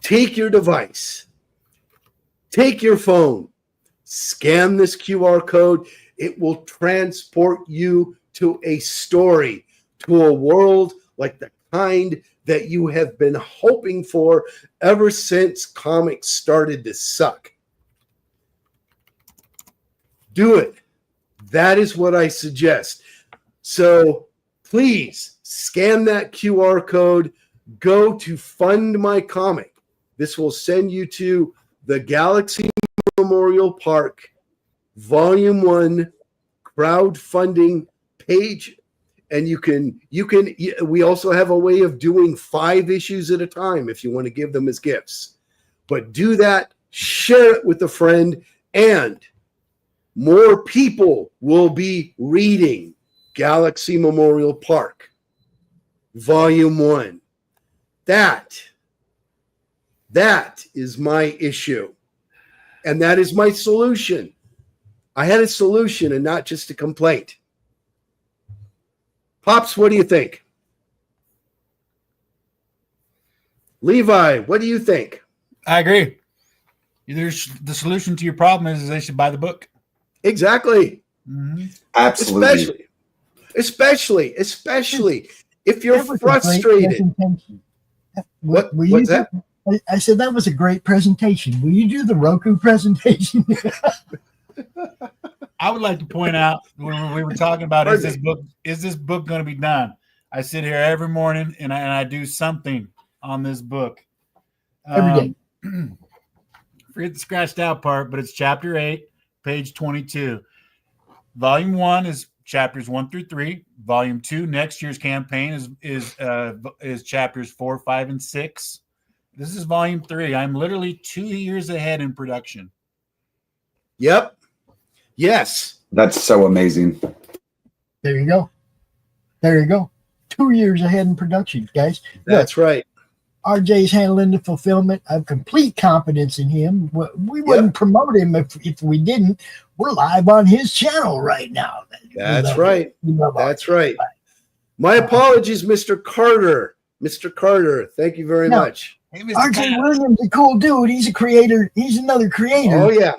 take your device, take your phone, scan this QR code. It will transport you to a story, to a world like the kind that you have been hoping for ever since comics started to suck. Do it. That is what I suggest. So please scan that QR code, go to Fund My Comic. This will send you to the Galaxy Memorial Park Volume 1 crowdfunding page. And we also have a way of doing 5 issues at a time if you want to give them as gifts. But do that, share it with a friend, and more people will be reading Galaxy Memorial Park Volume 1. That is my issue. And that is my solution. I had a solution and not just a complaint. Pops, what do you think? Levi, what do you think? I agree. The solution to your problem is they should buy the book. Exactly. Mm-hmm. Absolutely. Especially if you're frustrated. What's that? I said that was a great presentation. Will you do the Roku presentation? I would like to point out when we were talking about is this book going to be done? I sit here every morning and I do something on this book. Every day. Forget the scratched out part, but it's chapter 8, page 22. Volume 1 is chapters 1 through 3. Volume 2, next year's campaign, is chapters 4, 5, and 6. This is volume 3. I'm literally 2 years ahead in production. Yep. Yes. That's so amazing. There you go. 2 years ahead in production, guys. That's right. RJ's handling the fulfillment. I have complete confidence in him. We wouldn't promote him if we didn't. We're live on his channel right now. That's right. That's right. My apologies, Mr. Carter. Mr. Carter, thank you very much. Hey, RJ Williams, a cool dude. He's a creator. He's another creator. Oh, yeah.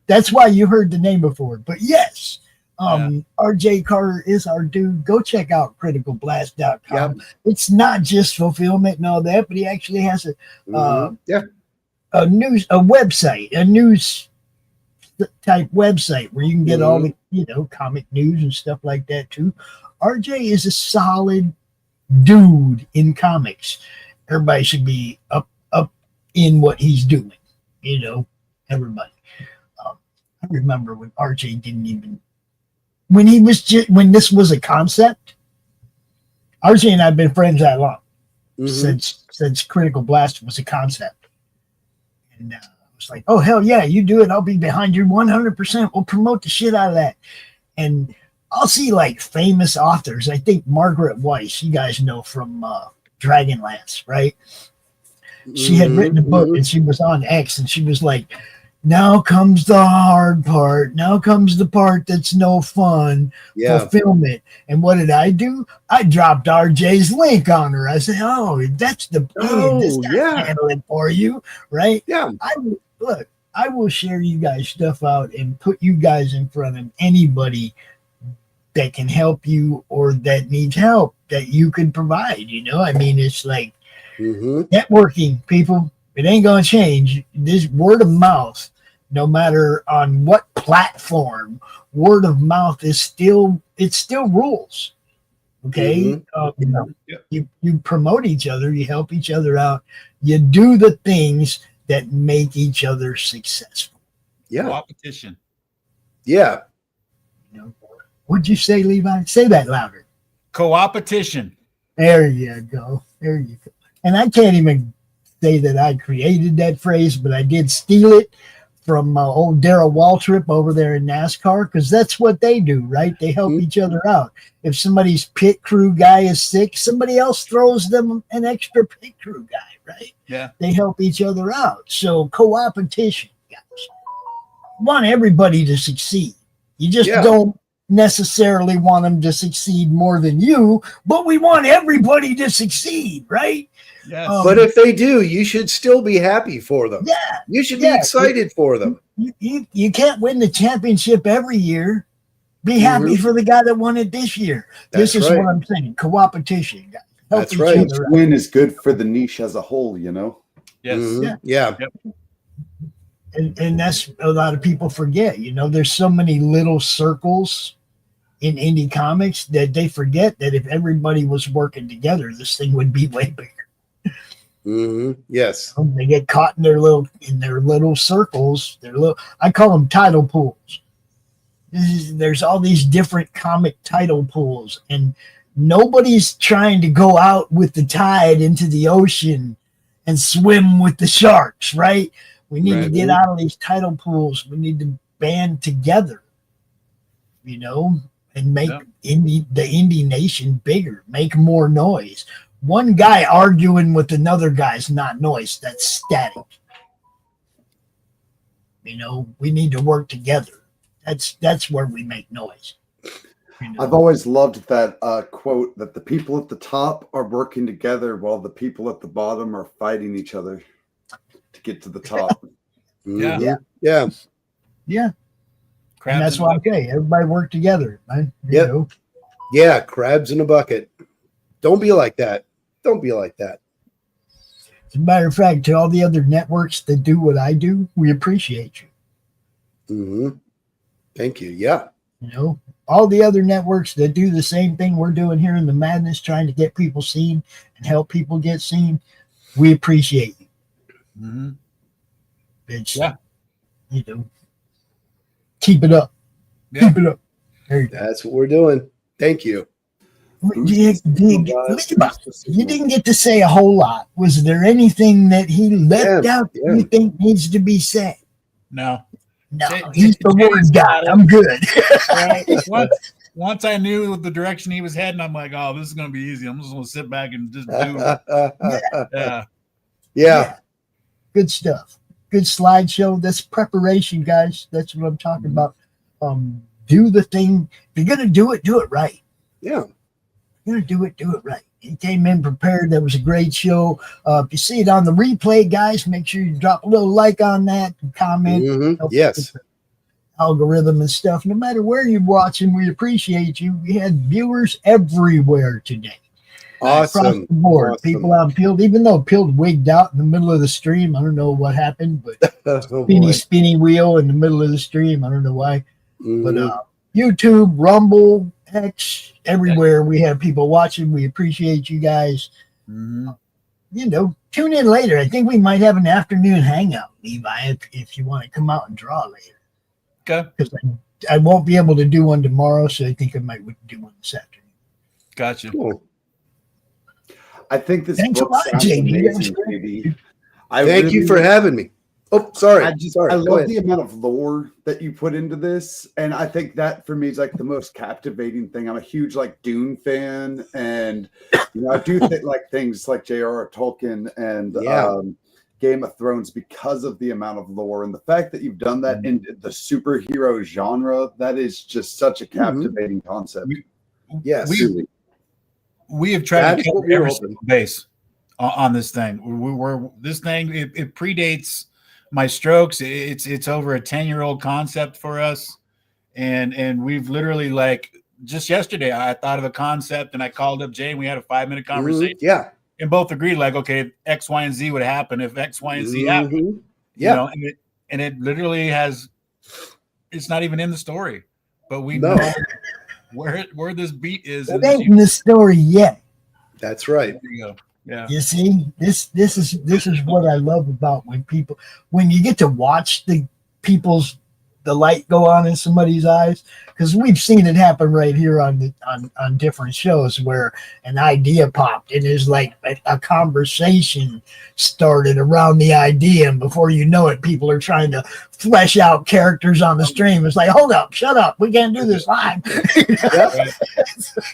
That's why you heard the name before. But yes, RJ Carter is our dude. Go check out criticalblast.com. Yep. It's not just fulfillment and all that, but he actually has a website, a news type website where you can get all the comic news and stuff like that too. RJ is a solid dude in comics. Everybody should be up in what he's doing. Everybody. I remember when RJ didn't even when this was a concept. RJ and I have been friends that long since Critical Blast was a concept, and I was like, "Oh hell yeah, you do it! I'll be behind you 100%. We'll promote the shit out of that." And I'll see like famous authors. I think Margaret Weiss, you guys know from Dragonlance, right? She had written a book and she was on X and she was like, now comes the hard part. Now comes the part that's no fun. Fulfillment. And what did I do? I dropped RJ's link on her. I said, "Oh, that's the this guy's handling for you, right?" Yeah. I will share you guys stuff out and put you guys in front of anybody that can help you or that needs help that you can provide. I mean, it's like networking, people. It ain't gonna change. This word of mouth. No matter on what platform, word of mouth is still rules. Okay. You promote each other, you help each other out, you do the things that make each other successful. Yeah. Competition. Yeah. What'd you say, Levi? Say that louder. Co-opetition. There you go. And I can't even say that I created that phrase, but I did steal it old Darrell Waltrip over there in NASCAR, because that's what they do, right? They help each other out. If somebody's pit crew guy is sick, somebody else throws them an extra pit crew guy, right? Yeah. They help each other out. So co-opetition, guys. Want everybody to succeed. You just don't necessarily want them to succeed more than you, but we want everybody to succeed, right? Yes. But if they do, you should still be happy for them. Yeah. You should be excited for them. You can't win the championship every year. Be happy for the guy that won it this year. This is what I'm saying. Co-opetition, guys. Help each Each other out. win is good for the niche as a whole, you know? Yes. Yeah. And that's a lot of people forget. You know, there's so many little circles in indie comics that they forget that if everybody was working together, this thing would be way bigger. Yes. They get caught in their little circles. I call them title pools. There's all these different comic title pools, and nobody's trying to go out with the tide into the ocean and swim with the sharks, right? We need to get out of these title pools. We need to band together, you know, and make the indie nation bigger, make more noise. One guy arguing with another guy's not noise. That's static. You know, we need to work together. That's where we make noise. You know? I've always loved that quote that the people at the top are working together while the people at the bottom are fighting each other to get to the top. Yeah. And that's why everybody work together, man. You know? Yeah, crabs in a bucket. Don't be like that. Don't be like that. As a matter of fact, to all the other networks that do what I do, we appreciate you. Thank you. Yeah. You know, all the other networks that do the same thing we're doing here in the madness, trying to get people seen and help people get seen, we appreciate you. It's, you know, keep it up. Keep it up. There you go. That's what we're doing. Thank you. You didn't get to say a whole lot. Was there anything that he left out that you think needs to be said? No. No, he's the word guy. I'm good. Once I knew the direction he was heading, I'm like, oh, this is going to be easy. I'm just going to sit back and just do it. Yeah. Good stuff. Good slideshow. That's preparation, guys. That's what I'm talking about. Do the thing. If you're going to do it right. Yeah. You're going to do it right. He came in prepared. That was a great show. If you see it on the replay, guys, make sure you drop a little like on that and comment. Yes. Algorithm and stuff. No matter where you're watching, we appreciate you. We had viewers everywhere today. Awesome. Across the board. Awesome. People on Pilled, even though Pilled wigged out in the middle of the stream. I don't know what happened, but spinny wheel in the middle of the stream. I don't know why. But YouTube, Rumble, X, everywhere we have people watching. We appreciate you guys. You know, tune in later. I think we might have an afternoon hangout, Levi, if you want to come out and draw later. Okay. Because I won't be able to do one tomorrow, so I think I might do one this afternoon. Gotcha. Cool. I think this Thanks a book lot, sounds JD. amazing, baby. Thank you for having me. Oh, sorry. I love the amount of lore that you put into this, and I think that for me is like the most captivating thing. I'm a huge like Dune fan, and you know I do like things like J.R.R. Tolkien and Game of Thrones because of the amount of lore and the fact that you've done that in the superhero genre. That is just such a captivating concept. Yes, we have tried to cover every single base on this thing. We're this thing. It predates my strokes. It's over a 10-year-old concept for us, and we've literally like just yesterday I thought of a concept and I called up Jay and we had a 5-minute conversation. And both agreed like, okay, X, Y, and Z would happen if X, Y, and Z happen. You know, and it literally has. It's not even in the story, but we know where this beat is. It ain't in the story yet. That's right. There you go. Yeah. You see, this is what I love about when you get to watch the people's the light go on in somebody's eyes, because we've seen it happen right here on different shows where an idea popped and there's like a conversation started around the idea, and before you know it, people are trying to flesh out characters on the stream. It's like, hold up, shut up, we can't do this live.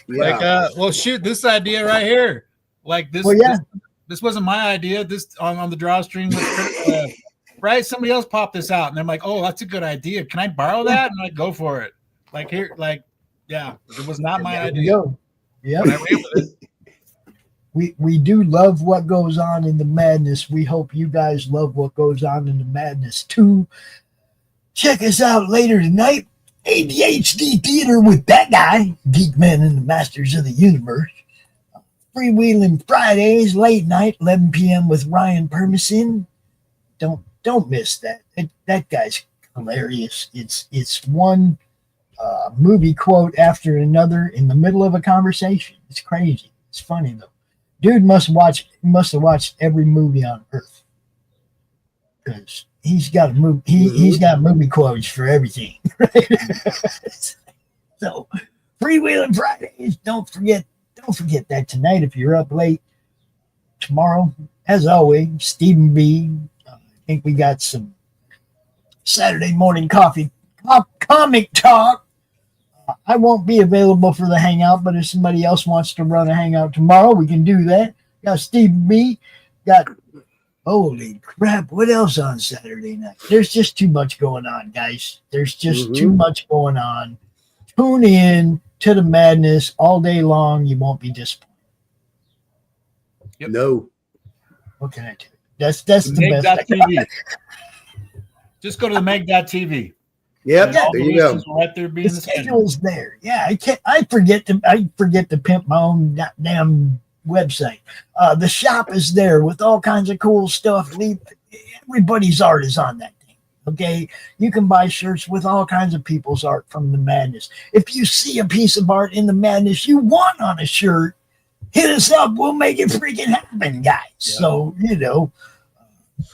Like, well, shoot, this idea right here, like this. Well, yeah. This wasn't my idea. This on the draw stream was right. Somebody else popped this out, and I'm like, "Oh, that's a good idea. Can I borrow that?" And I go for it. Like here, like, yeah, it was not my idea. Yeah, I ran with it. we do love what goes on in the madness. We hope you guys love what goes on in the madness too. Check us out later tonight. ADHD Theater with that guy, Geek Man and the Masters of the Universe. Freewheeling Fridays, late night, 11 p.m. with Ryan Permison. Don't miss that. That guy's hilarious. It's one movie quote after another in the middle of a conversation. It's crazy. It's funny though. Dude must have watched every movie on Earth, because he's got he's got movie quotes for everything. Right? So Freewheeling Fridays. Don't forget that tonight if you're up late. Tomorrow, as always, Stephen B. I think we got some Saturday morning comic talk. I won't be available for the hangout, but if somebody else wants to run a hangout tomorrow, we can do that. Got Stephen B. Got, holy crap, what else on Saturday night? There's just too much going on, guys. There's just too much going on. Tune in to the madness all day long. You won't be disappointed. Yep. No. What can I do? That's the best. Meg.tv. Just go to the Meg.tv. Yep, All there the you go. lists will right there be The in the schedule. schedule's there. Yeah, I forget to pimp my own damn website. The shop is there with all kinds of cool stuff. Everybody's art is on that thing. Okay, you can buy shirts with all kinds of people's art from the madness. If you see a piece of art in the madness you want on a shirt, hit us up. We'll make it freaking happen, guys. Yeah. So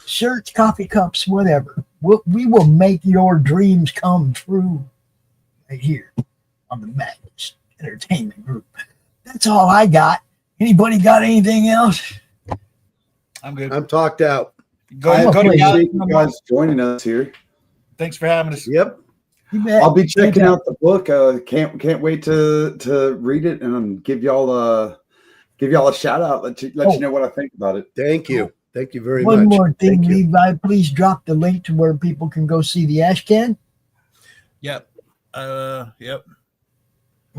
shirts, coffee cups, whatever. We will make your dreams come true right here on the Madness Entertainment Group. That's all I got. Anybody got anything else? I'm good. I'm talked out. I appreciate you guys joining us here. Thanks for having us. Yep. I'll be checking out the book. Can't wait to read it and give y'all a shout out. Let you know what I think about it. Thank you. Thank you very much. One more thing, Levi, please drop the link to where people can go see the ash can. Yep. Yep.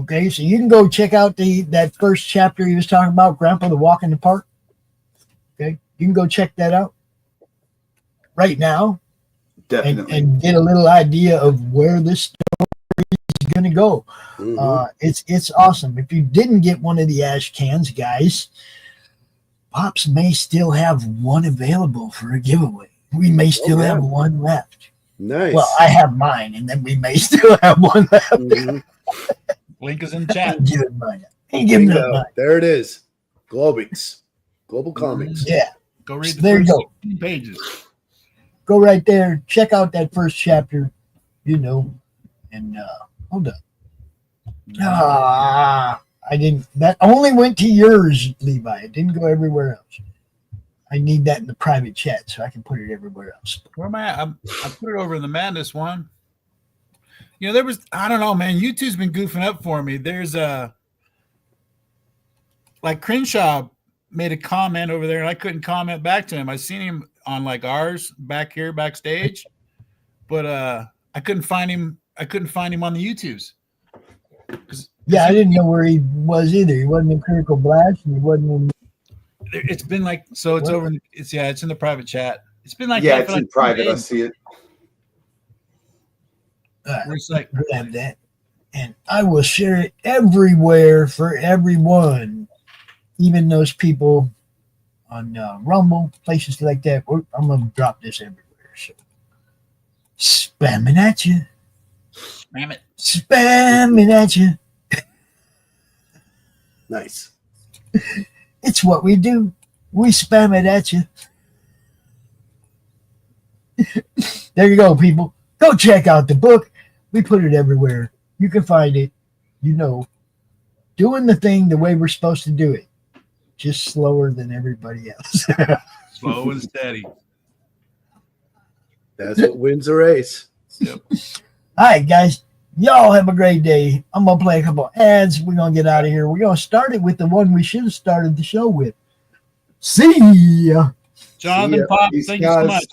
Okay, so you can go check out that first chapter he was talking about, Grandpa the Walk in the Park. Okay, you can go check that out right now. Definitely. And get a little idea of where this story is going to go. It's awesome. If you didn't get one of the ash cans, guys, Pops may still have one available for a giveaway. We may still have one left. Nice. Well, I have mine, and then we may still have one left. Link is in the chat. Give it mine. Give it mine. There it is. Globix. Global Comics. Yeah. Go read the there first you go. 16 pages. Go right there. Check out that first chapter, and hold up. I didn't. That only went to yours, Levi. It didn't go everywhere else. I need that in the private chat so I can put it everywhere else. Where am I at? I put it over in the Madness one. There was, I don't know, man. YouTube's been goofing up for me. There's like Crenshaw made a comment over there, and I couldn't comment back to him. I seen him on like ours back here backstage, but I couldn't find him. I couldn't find him on the YouTubes. Yeah, I didn't know where he was either. He wasn't in Critical Blast, and he wasn't in. It's been like so. It's over. It's in the private chat. It's been like it's in private. I see it. It's like grab that, and I will share it everywhere for everyone, even those people on Rumble, places like that. I'm gonna drop this everywhere. So spamming at you. Spam it. Spamming at you. Nice. It's what we do. We spam it at you. There you go, people. Go check out the book. We put it everywhere. You can find it, you know, doing the thing the way we're supposed to do it, just slower than everybody else. Slow and steady. That's what wins the race. Yep. All right, guys. Y'all have a great day. I'm going to play a couple ads. We're going to get out of here. We're going to start it with the one we should have started the show with. See ya. Jonathan Pop, Peace, thank you so guys. much.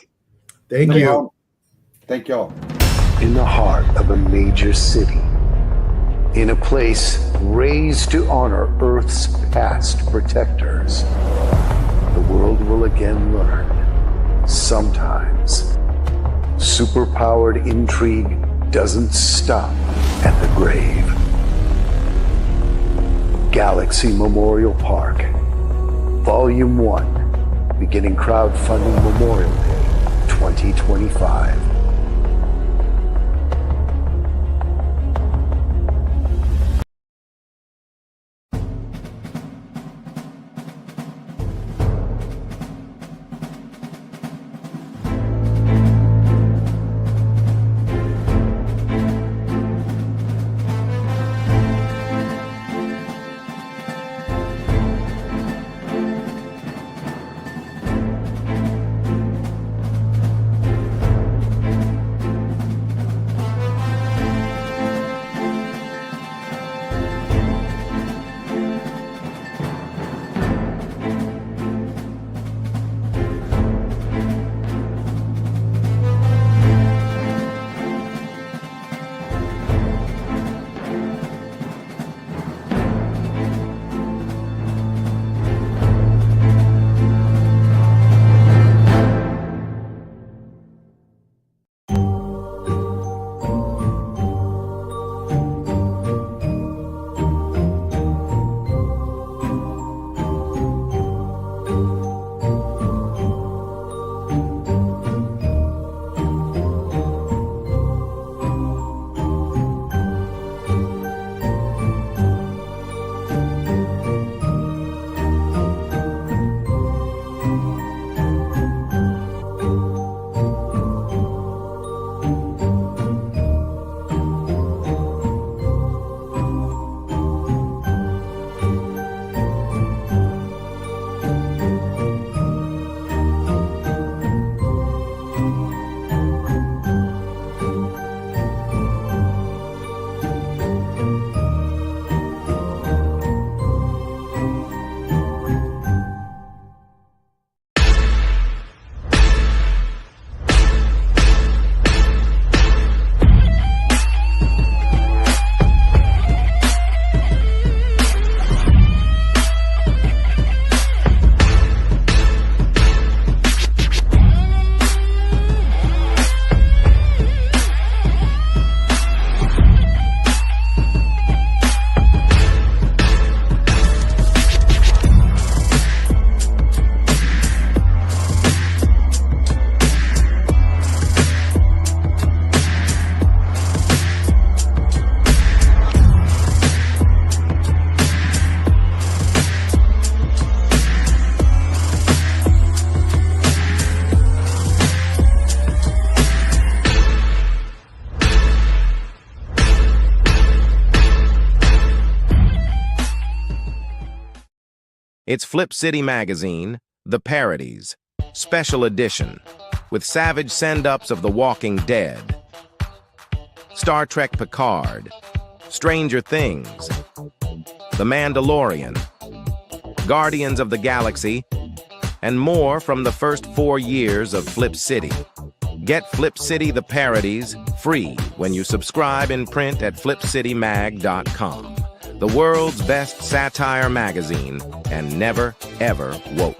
Thank No you. problem. Thank y'all. In the heart of a major city, in a place raised to honor Earth's past protectors, the world will again learn, sometimes, superpowered intrigue doesn't stop at the grave. Galaxy Memorial Park, Volume 1, beginning crowdfunding Memorial Day 2025. It's Flip City Magazine, The Parodies, Special Edition, with savage send-ups of The Walking Dead, Star Trek Picard, Stranger Things, The Mandalorian, Guardians of the Galaxy, and more from the first 4 years of Flip City. Get Flip City The Parodies free when you subscribe in print at flipcitymag.com. The world's best satire magazine, and never, ever woke.